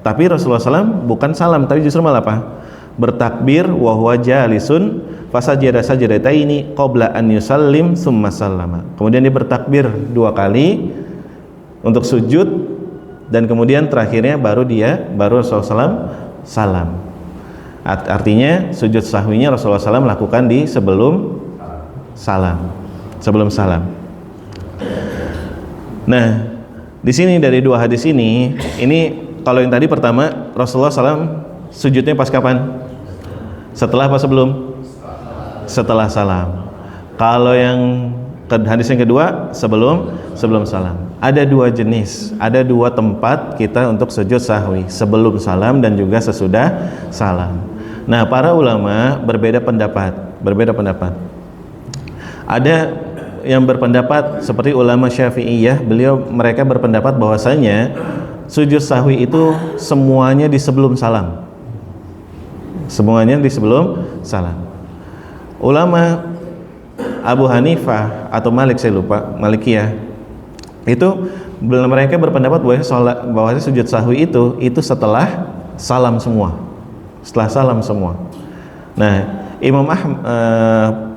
tapi Rasulullah SAW bukan salam, tapi justru malah apa? Bertakbir wa huwa jalisun fasajada sajadataini qabla an yusallim summa sallama. Kemudian dia bertakbir 2 kali untuk sujud, dan kemudian terakhirnya baru Rasulullah SAW salam. Artinya sujud sahwinya Rasulullah SAW lakukan di sebelum salam. Nah, di sini dari 2 hadis ini kalau yang tadi pertama Rasulullah SAW sujudnya pas kapan? Setelah apa sebelum? Setelah salam. Kalau yang hadis yang kedua sebelum salam. Ada 2 jenis, ada 2 tempat kita untuk sujud sahwi, sebelum salam dan juga sesudah salam. Nah, para ulama berbeda pendapat. Ada yang berpendapat seperti ulama Syafi'iyah, mereka berpendapat bahwasanya sujud sahwi itu semuanya di sebelum salam. Semuanya di sebelum salam. Ulama Abu Hanifah atau Malik, saya lupa, Malikiyah, itu mereka berpendapat bahwa sujud sahwi itu setelah salam semua. Setelah salam semua. Nah, Imam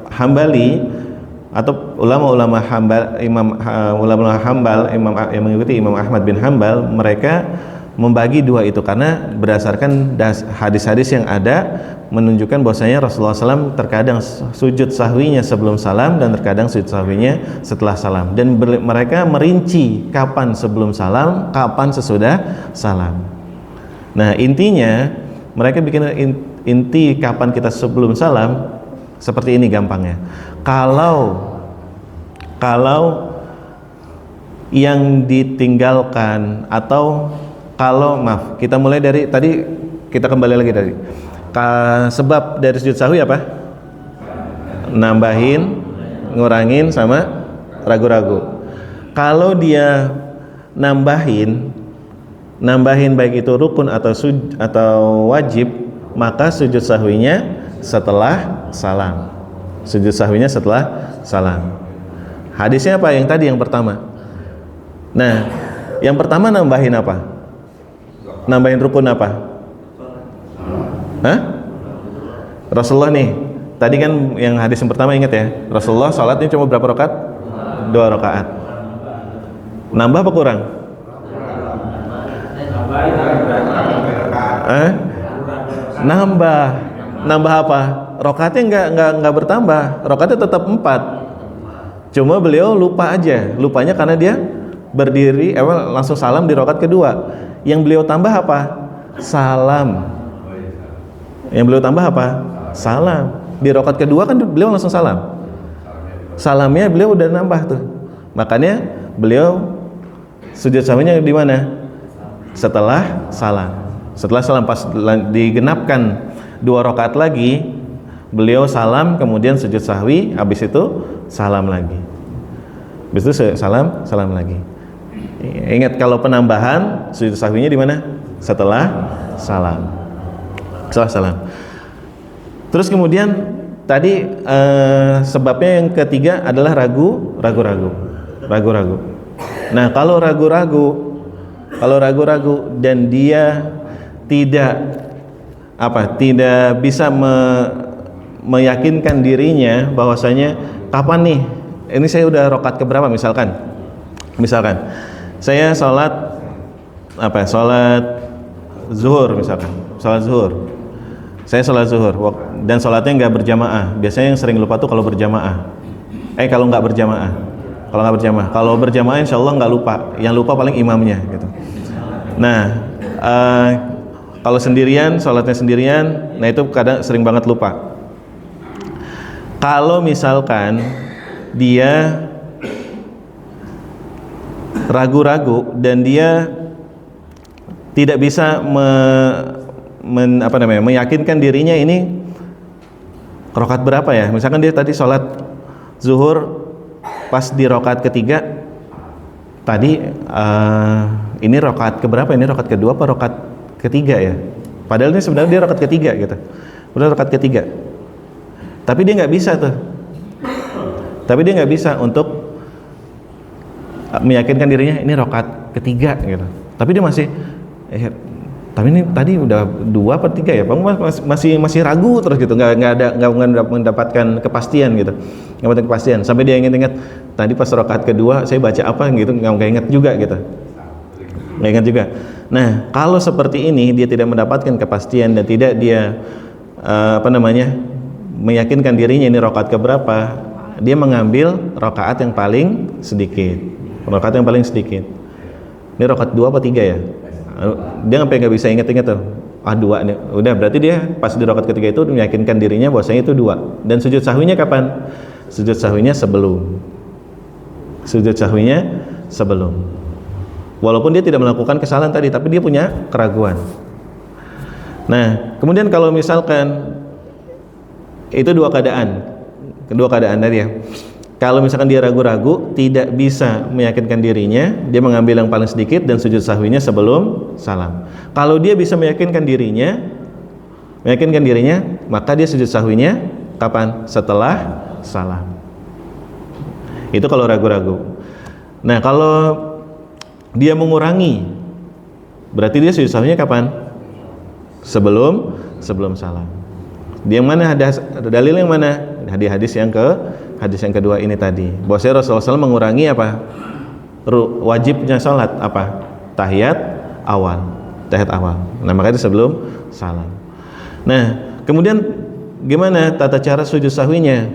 Hambali atau ulama-ulama Hambal yang mengikuti Imam Ahmad bin Hambal, mereka membagi 2 itu karena berdasarkan hadis-hadis yang ada menunjukkan bahwasanya Rasulullah SAW terkadang sujud sahwinya sebelum salam dan terkadang sujud sahwinya setelah salam, dan mereka merinci kapan sebelum salam, kapan sesudah salam. Nah, intinya mereka bikin inti kapan kita sebelum salam seperti ini gampangnya. Kalau yang ditinggalkan, atau maaf, kita mulai dari tadi, kita kembali lagi tadi. Sebab dari sujud sahwi apa? Nambahin, ngurangin, sama ragu-ragu. Kalau dia nambahin baik itu rukun atau wajib, maka sujud sahwinya setelah salam. Sujud sahwinya setelah salam. Hadisnya apa? Yang tadi yang pertama. Nah, yang pertama nambahin apa? Nambahin rukun apa? Hah? Rasulullah nih. Tadi kan yang hadis yang pertama, ingat ya, Rasulullah salatnya cuma berapa rakaat? 2 rakaat. Nambah apa kurang? Nambah apa? Rakaatnya enggak bertambah. Rakaatnya tetap 4. Cuma beliau lupa aja. Lupanya karena dia berdiri langsung salam di rakaat kedua. Yang beliau tambah apa? Salam. Yang beliau tambah apa? Salam. Di rakaat kedua kan beliau langsung salam. Salamnya beliau udah nambah tuh. Makanya beliau sujud sahwinya di mana? Setelah salam. Setelah salam, pas digenapkan 2 rakaat lagi, beliau salam, kemudian sujud sahwi, habis itu salam lagi. Habis itu salam lagi. Ingat, kalau penambahan sujud sahwinya di mana? Setelah salam. Setelah salam. Terus kemudian tadi sebabnya yang ketiga adalah ragu-ragu. Nah, kalau ragu-ragu dan dia tidak bisa meyakinkan dirinya bahwasanya kapan nih, ini saya udah rakaat keberapa, misalkan saya sholat zuhur, saya sholat zuhur dan sholatnya nggak berjamaah. Biasanya yang sering lupa tuh kalau nggak berjamaah. Kalau nggak berjamaah, kalau berjamaah insya Allah nggak lupa. Yang lupa paling imamnya gitu. Nah, kalau sendirian, sholatnya sendirian, nah itu kadang sering banget lupa. Kalau misalkan dia ragu-ragu dan dia tidak bisa meyakinkan dirinya ini rakaat berapa ya. Misalkan dia tadi sholat zuhur pas di rakaat ketiga tadi, ini rakaat keberapa? Ini rakaat kedua apa rakaat ketiga ya? Padahal ini sebenarnya dia rakaat ketiga gitu. Udah rakaat ketiga. Tapi dia nggak bisa tuh. Tapi dia nggak bisa untuk meyakinkan dirinya ini rakaat ketiga gitu. Tapi dia masih tapi ini tadi udah 2 atau 3 ya, masih ragu terus gitu, nggak mendapatkan kepastian gitu, nggak mendapatkan kepastian. Sampai dia ingat tadi pas rakaat kedua saya baca apa gitu, nggak ingat juga gitu, nggak ingat juga. Nah kalau seperti ini dia tidak mendapatkan kepastian dan tidak dia meyakinkan dirinya ini rakaat keberapa, dia mengambil rakaat yang paling sedikit, rakaat yang paling sedikit. Ini rakaat 2 apa 3 ya? Dia sampai nggak bisa inget-inget tuh, 2 nih. Udah berarti dia pas di rakaat ketiga itu meyakinkan dirinya bahwasanya itu 2. Dan sujud sahwinya kapan? Sujud sahwinya sebelum. Sujud sahwinya sebelum. Walaupun dia tidak melakukan kesalahan tadi, tapi dia punya keraguan. Nah, kemudian kalau misalkan itu kedua keadaan tadi ya. Kalau misalkan dia ragu-ragu, tidak bisa meyakinkan dirinya, dia mengambil yang paling sedikit dan sujud sahwinya sebelum salam. Kalau dia bisa meyakinkan dirinya, maka dia sujud sahwinya kapan? Setelah salam. Itu kalau ragu-ragu. Nah, kalau dia mengurangi, berarti dia sujud sahwinya kapan? Sebelum salam. Dia mana ada dalil yang mana? Hadis yang kedua ini tadi. Bahwasanya Rasulullah SAW mengurangi apa? Wajibnya salat apa? Tahiyat awal. Nah, makanya sebelum salam. Nah, kemudian gimana tata cara sujud sahwinya?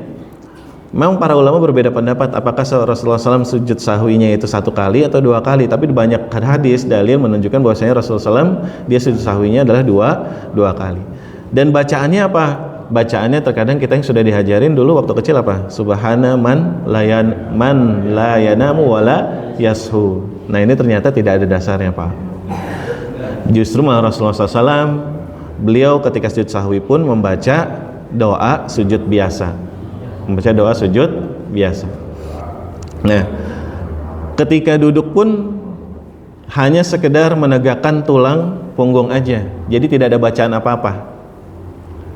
Memang para ulama berbeda pendapat apakah Rasulullah SAW sujud sahwinya itu 1 kali atau 2 kali. Tapi banyak hadis dalil menunjukkan bahwasanya Rasulullah SAW dia sujud sahwinya adalah 2 kali. Dan bacaannya apa? Bacaannya terkadang kita yang sudah dihajarin dulu waktu kecil apa? Subhana man la yanamu wala yashu. Nah ini ternyata tidak ada dasarnya Pak. Justru malah Rasulullah SAW beliau ketika sujud sahwi pun membaca doa sujud biasa. Nah ketika duduk pun hanya sekedar menegakkan tulang punggung aja. Jadi tidak ada bacaan apa-apa.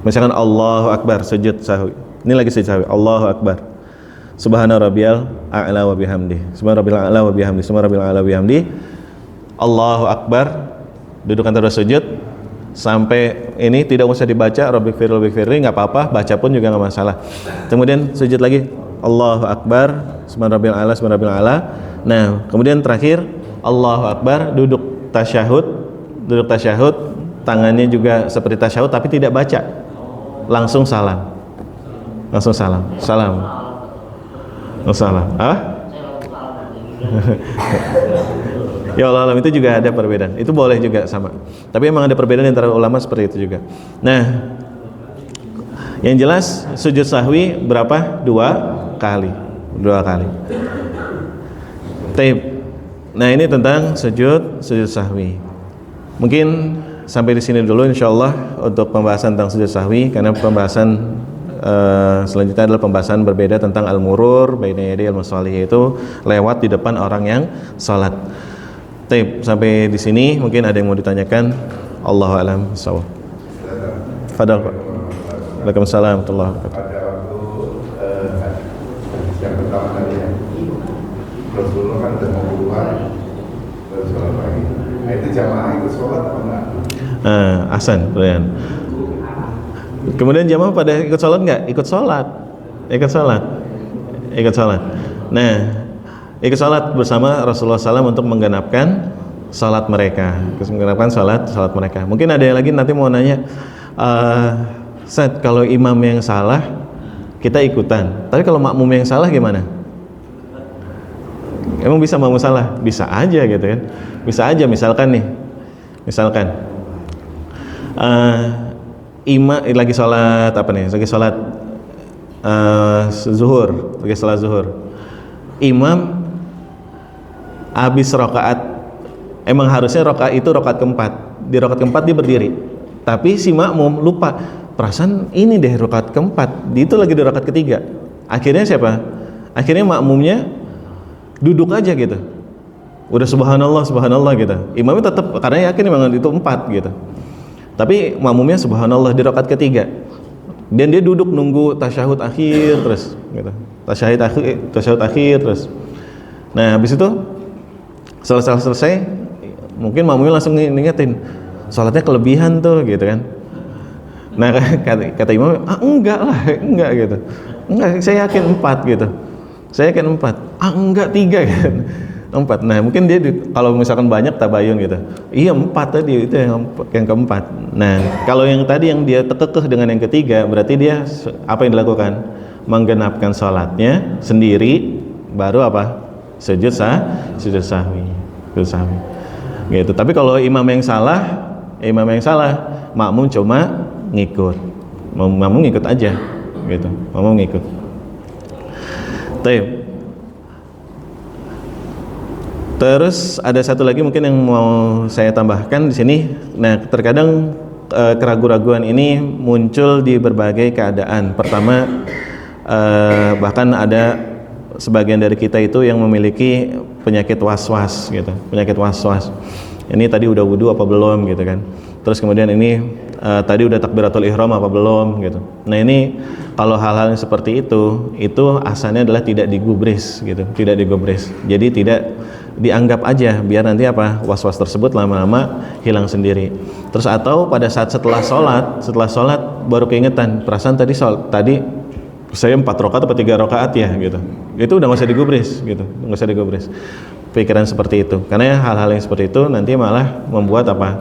Misalkan Allahu Akbar sujud sahwi. Ini lagi sujud sahwi. Allahu Akbar. Subhana rabbiyal a'la wa bihamdi. Subhana rabbiyal a'la wa bihamdi. Subhana rabbiyal a'la wa bihamdi. Allahu Akbar. Duduk antara sujud sampai ini tidak usah dibaca Rabbighfirli, enggak apa-apa, baca pun juga enggak masalah. Kemudian sujud lagi. Allahu Akbar. Subhana rabbiyal a'la. Nah, kemudian terakhir Allahu Akbar, duduk tasyahud, tangannya juga seperti tasyahud tapi tidak baca. Langsung salam. Ah? Ya Allah, itu juga ada perbedaan. Itu boleh juga sama. Tapi emang ada perbedaan antara ulama seperti itu juga. Nah, yang jelas sujud sahwi berapa? 2 kali. Taib. Nah, ini tentang sujud sahwi. Mungkin sampai di sini dulu insyaallah untuk pembahasan tentang sujud sahwi, karena pembahasan selanjutnya adalah pembahasan berbeda tentang al-murur baina yaday al-musalli, yaitu lewat di depan orang yang salat. Taib, sampai di sini mungkin ada yang mau ditanyakan. Allahu a'lam bissawab. Fadal Pak. Waalaikumsalam warahmatullahi wabarakatuh. Pada waktu yang pertama tadi ya, Rasulullah kan udah mau keluar terus sholat pagi. Nah itu jamaah ikut sholat apa enggak? Ahsan, Brian. Kemudian jamaah pada ikut sholat nggak? Ikut sholat. Nah, ikut sholat bersama Rasulullah SAW untuk menggenapkan sholat mereka. Mungkin ada yang lagi nanti mau nanya, Ustaz, kalau imam yang salah kita ikutan, tapi kalau makmum yang salah gimana? Emang bisa makmum salah? Bisa aja gitu kan. Bisa aja misalkan imam lagi sholat apa nih? Lagi sholat zuhur. Imam habis rakaat, emang harusnya rakaat itu rakaat keempat. Di rakaat keempat dia berdiri. Tapi si makmum lupa, perasaan ini deh rakaat keempat. Itu lagi di rakaat ketiga. Akhirnya siapa? Akhirnya makmumnya duduk aja gitu. Udah subhanallah gitu. Imamnya tetap karena yakin memang itu 4 gitu. Tapi makmumnya subhanallah di rakaat ketiga. Dan dia duduk nunggu tasyahud akhir terus gitu. Tasyahud akhir terus. Nah, habis itu selesai mungkin makmumnya langsung ngingetin, sholatnya kelebihan tuh gitu kan. Nah, kata imam, enggak gitu. Enggak, saya yakin 4 gitu. Saya yakin 4. Enggak 3 gitu. 4. Nah, mungkin dia kalau misalkan banyak tabayun gitu. Iya 4 tadi, itu yang keempat. Nah, kalau yang tadi yang dia kekeh dengan yang ketiga, berarti dia apa yang dilakukan? Menggenapkan sholatnya sendiri, baru apa? Sujud sahwi. Gitu. Tapi kalau imam yang salah, makmum cuma ngikut. Makmum ngikut aja gitu. Makmum ngikut. Terus ada satu lagi mungkin yang mau saya tambahkan di sini. Nah, terkadang keraguan-raguan ini muncul di berbagai keadaan. Pertama, bahkan ada sebagian dari kita itu yang memiliki penyakit was-was gitu. Penyakit was-was. Ini tadi udah wudu apa belum gitu kan. Terus kemudian ini tadi udah takbiratul ihram apa belum gitu. Nah, ini kalau hal-hal yang seperti itu asalnya adalah tidak digubris gitu, tidak digubris. Jadi tidak dianggap aja, biar nanti apa, was-was tersebut lama-lama hilang sendiri. Terus atau pada saat setelah sholat baru keingetan, perasaan tadi saya 4 rakaat atau 3 rakaat ya gitu. Itu udah nggak usah digubris gitu, nggak usah digubris. Pikiran seperti itu, karena hal-hal yang seperti itu nanti malah membuat apa,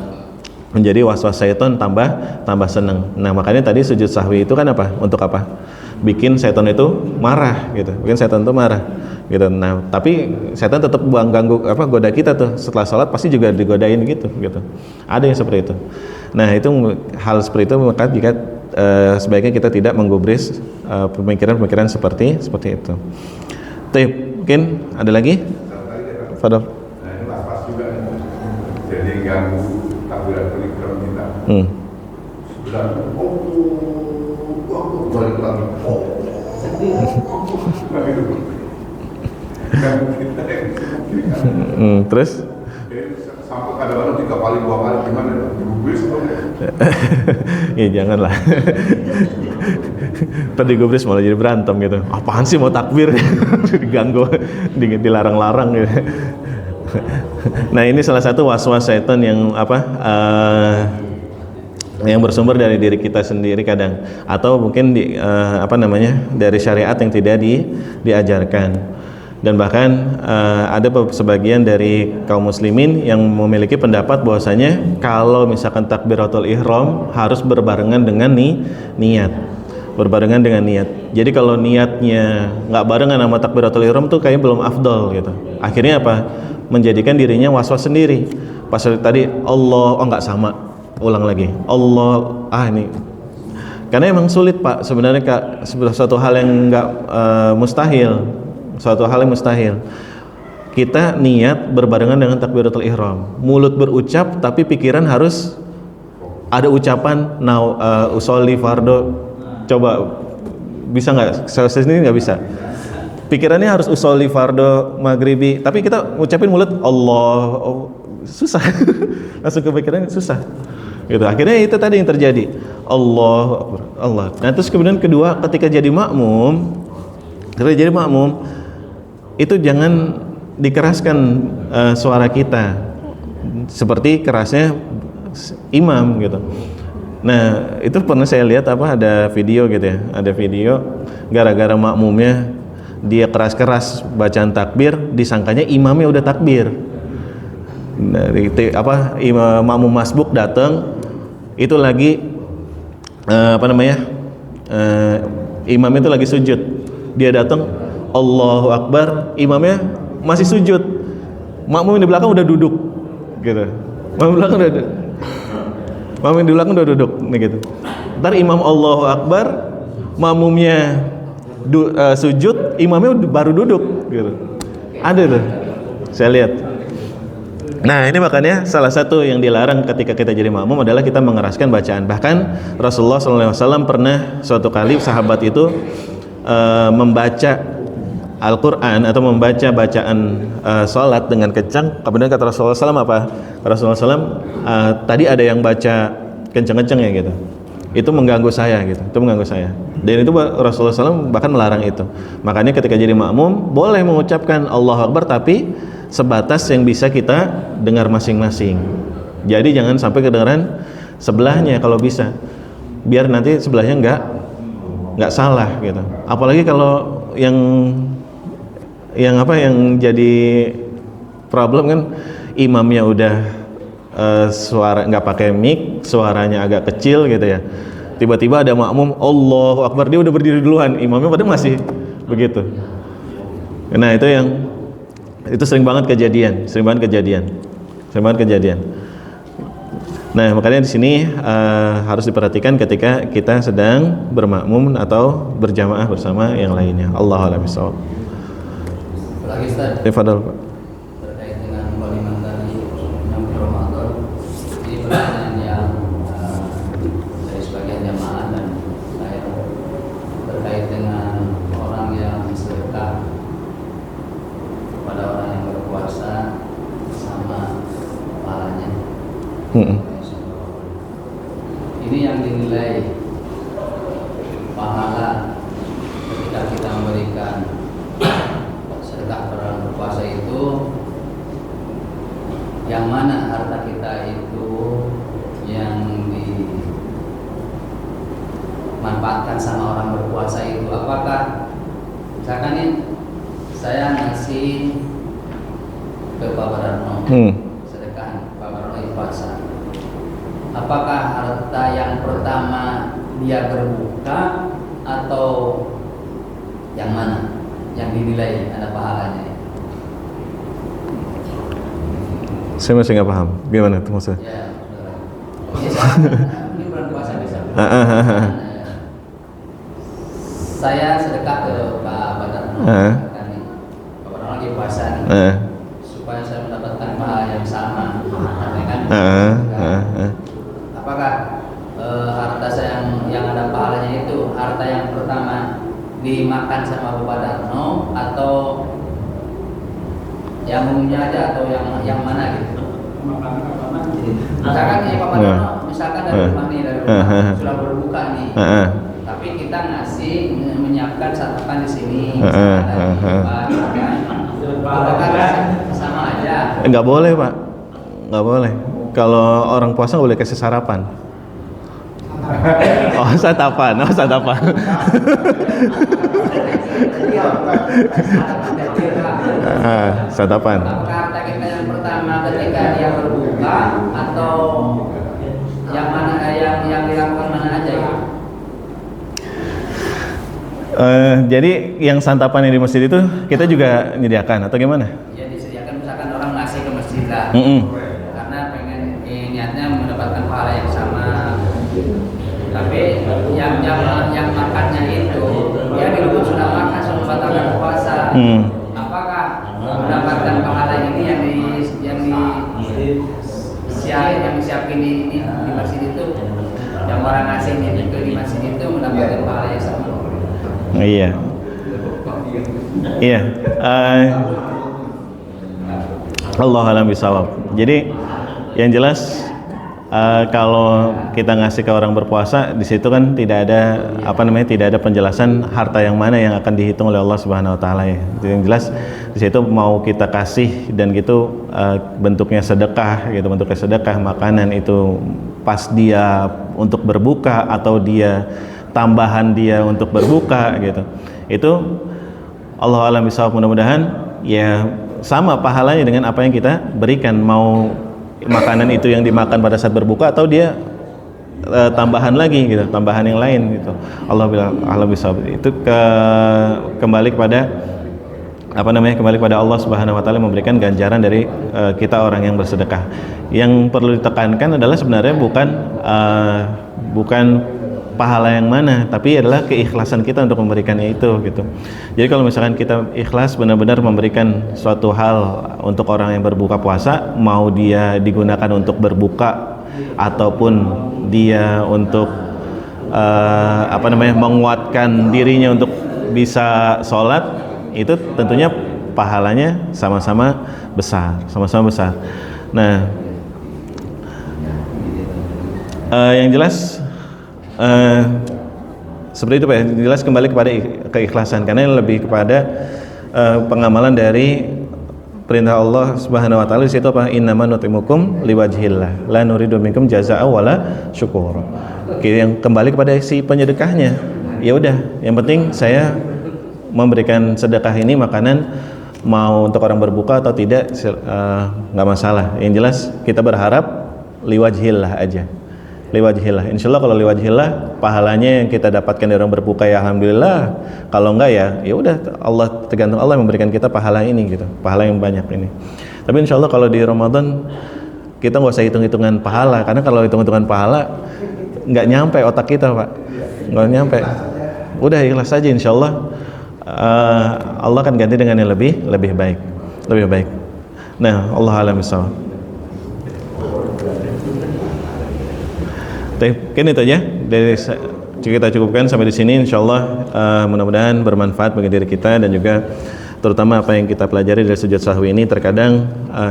menjadi was-was syaitan tambah seneng. Nah, makanya tadi sujud sahwi itu kan apa? Untuk apa? Bikin syaitan itu marah gitu. Gitu. Nah, tapi syaitan tetap goda kita tuh. Setelah sholat pasti juga digodain gitu. Ada yang seperti itu. Nah, itu hal seperti itu, maka jika sebaiknya kita tidak menggubris pemikiran-pemikiran seperti itu. Mungkin ada lagi? Fadhol. Nah, ini pas juga nih. Jadi ganggu takbiratul ihram kita. Sudah balik lagi. Terus? Sampai kadang-kadang 3 kali 2 kali gimana? Digubris atau ya janganlah. Tadi digubris malah jadi berantem gitu. Apaan sih mau takbir? Diganggu, dilarang-larang gitu. Nah, ini salah satu was-was syaitan yang yang bersumber dari diri kita sendiri kadang, atau mungkin dari syariat yang tidak diajarkan. Dan bahkan ada sebagian dari kaum muslimin yang memiliki pendapat bahwasanya kalau misalkan takbiratul ihram harus berbarengan dengan niat. Jadi kalau niatnya nggak barengan sama takbiratul ihram tuh kayaknya belum afdol gitu. Akhirnya apa? Menjadikan dirinya was-was sendiri. Pas tadi nggak sama. Ulang lagi. Ini. Karena emang sulit, Pak, sebenarnya suatu hal yang nggak mustahil. Suatu hal yang mustahil. Kita niat berbarengan dengan takbiratul ihram. Mulut berucap tapi pikiran harus ada ucapan usolli fardo. Coba bisa nggak? Saya sendiri nggak bisa. Pikirannya harus usolli fardo maghribi, tapi kita ngucapin mulut susah. Langsung kepikiran susah. Gitu. Akhirnya itu tadi yang terjadi. Allah. Nah, terus kemudian kedua, ketika jadi makmum itu jangan dikeraskan suara kita seperti kerasnya imam gitu. Nah, itu pernah saya lihat ada video gitu ya. Ada video gara-gara makmumnya dia keras-keras bacaan takbir, disangkanya imamnya udah takbir. Dari makmum masbuk datang, itu lagi imamnya itu lagi sujud. Dia datang, Allahu Akbar, imamnya masih sujud, makmum di belakang udah duduk gitu. Makmum di belakang udah duduk nih gitu. Ntar imam Allahu Akbar, makmumnya sujud, imamnya baru duduk gitu. Ada tuh, saya lihat. Nah ini makanya salah satu yang dilarang ketika kita jadi makmum adalah kita mengeraskan bacaan. Bahkan Rasulullah SAW pernah suatu kali sahabat itu membaca Al-Quran atau membaca bacaan sholat dengan kencang. Kemudian kata Rasulullah SAW apa? Rasulullah SAW tadi ada yang baca kencang-kencang ya gitu. Itu mengganggu saya gitu. Itu mengganggu saya. Dan itu Rasulullah SAW bahkan melarang itu. Makanya ketika jadi makmum boleh mengucapkan Allahu Akbar tapi sebatas yang bisa kita dengar masing-masing. Jadi jangan sampai kedengaran sebelahnya kalau bisa. Biar nanti sebelahnya nggak salah gitu. Apalagi kalau yang jadi problem kan imamnya udah suara nggak pakai mic, suaranya agak kecil gitu ya. Tiba-tiba ada makmum Allahu Akbar, dia udah berdiri duluan, imamnya pada masih begitu. Nah itu sering banget kejadian. Nah makanya di sini harus diperhatikan ketika kita sedang bermakmum atau berjamaah bersama yang lainnya. Allahu a'lam bishawab. Lagi Ustaz. Tafadhol Pak. Terkait dengan waliman tadi yang di Ramadan, ini pertanyaan yang dari sebagian jamaah dan saya terkait dengan orang yang sedekah kepada orang yang berpuasa sama pahalanya. Ini yang dinilai pahala ketika kita memberikan sedekah kepada orang berpuasa itu, yang mana harta kita itu yang dimanfaatkan sama orang berpuasa itu? Apakah misalkan nih saya ngasih ke Pak Barano sedekah Pak Barano puasa, apakah harta yang pertama dia berbuka atau yang mana yang dinilai ada pahalanya? Saya masih nggak paham. Gimana itu maksudnya? Ya, ini bulan puasa bisa. Saya sedekah ke Pak Badarno, Pak Badarno lagi puasa nih, supaya saya mendapatkan pahala yang sama, kan? Apakah harta saya yang ada pahalanya itu harta yang pertama dimakan sama Pak Badarno atau yang umumnya aja atau yang mana gitu? Misalkan Pak Badarno, misalkan dari rumah nih, dari rumah sudah berbuka nih, tapi kita ngasih menyiapkan santapan di sini, apakah sama aja? Nggak boleh Pak, nggak boleh. Kalau orang puasa nggak boleh kasih sarapan. Oh santapan. Santapan. Apakah harta kita yang pertama ketika dia berbuka atau yang mana yang dilakukan mana aja ya? Jadi yang santapan yang di masjid itu kita juga menyediakan atau gimana? Ya disediakan, misalkan orang ngasih ke masjid lah, karena pengen niatnya mendapatkan pahala yang sama. Tapi yang makannya itu dia di rumah sudah makan sama batalkan puasa. Apakah mendapatkan pahala ini yang disiapin di masjid itu, yang orang ngasih itu di masjid itu mendapatkan pahala yang sama? Iya. Allahu a'lam bishawab. Jadi yang jelas kalau kita ngasih ke orang berpuasa, di situ kan tidak ada tidak ada penjelasan harta yang mana yang akan dihitung oleh Allah Subhanahu wa taala ya. Yang jelas di situ mau kita kasih dan gitu bentuknya sedekah gitu, bentuknya sedekah makanan itu pas dia untuk berbuka atau dia tambahan dia untuk berbuka gitu. Itu Allah a'lam bishawab, mudah-mudahan ya sama pahalanya dengan apa yang kita berikan, mau makanan itu yang dimakan pada saat berbuka atau dia tambahan lagi gitu, tambahan yang lain gitu. Allah bilang bishawab. Itu kembali kepada kembali pada Allah Subhanahu wa taala memberikan ganjaran dari kita orang yang bersedekah. Yang perlu ditekankan adalah sebenarnya bukan pahala yang mana, tapi adalah keikhlasan kita untuk memberikannya itu gitu. Jadi kalau misalkan kita ikhlas benar-benar memberikan suatu hal untuk orang yang berbuka puasa, mau dia digunakan untuk berbuka ataupun dia untuk menguatkan dirinya untuk bisa sholat, itu tentunya pahalanya sama-sama besar. Nah, yang jelas seperti itu Pak. Yang jelas kembali kepada keikhlasan, karena lebih kepada pengamalan dari perintah Allah Subhanahu wa taala di situ apa? Innama nutimukum liwajhillah la nuridu minkum jazaa'a wala syukur. Oke, yang kembali kepada si penyedekahnya. Ya udah, yang penting saya memberikan sedekah ini makanan, mau untuk orang berbuka atau tidak nggak masalah. Yang jelas kita berharap liwajhillah aja, liwajhillah. Insyaallah kalau liwajhillah pahalanya yang kita dapatkan dari orang berbuka ya alhamdulillah. Kalau enggak ya udah, Allah, tergantung Allah memberikan kita pahala ini gitu, pahala yang banyak ini. Tapi insyaallah kalau di Ramadan kita nggak usah hitung-hitungan pahala, karena kalau hitung-hitungan pahala nggak nyampe otak kita Pak, nggak nyampe. Udah ikhlas saja, insyaallah Allah akan ganti dengan yang lebih baik. Nah, Allah a'lam bishawab. Mungkin itu aja dari kita cukupkan sampai di sini. Insyaallah mudah-mudahan bermanfaat bagi diri kita, dan juga terutama apa yang kita pelajari dari sujud sahwi ini. Terkadang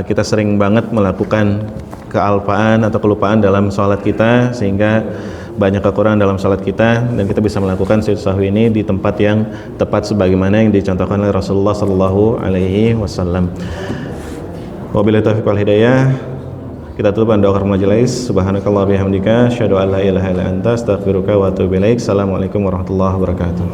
kita sering banget melakukan kealpaan atau kelupaan dalam sholat kita, sehingga banyak kekurangan dalam salat kita, dan kita bisa melakukan sujud sahwi ini di tempat yang tepat sebagaimana yang dicontohkan oleh Rasulullah sallallahu alaihi wasallam. Wabillahi taufiq wal hidayah. Kita tutup dengan doa majelis. Subhanakallah bihamdika asyhadu an la ilaha illa anta astaghfiruka wa atubu ilaik. Assalamualaikum warahmatullahi wabarakatuh.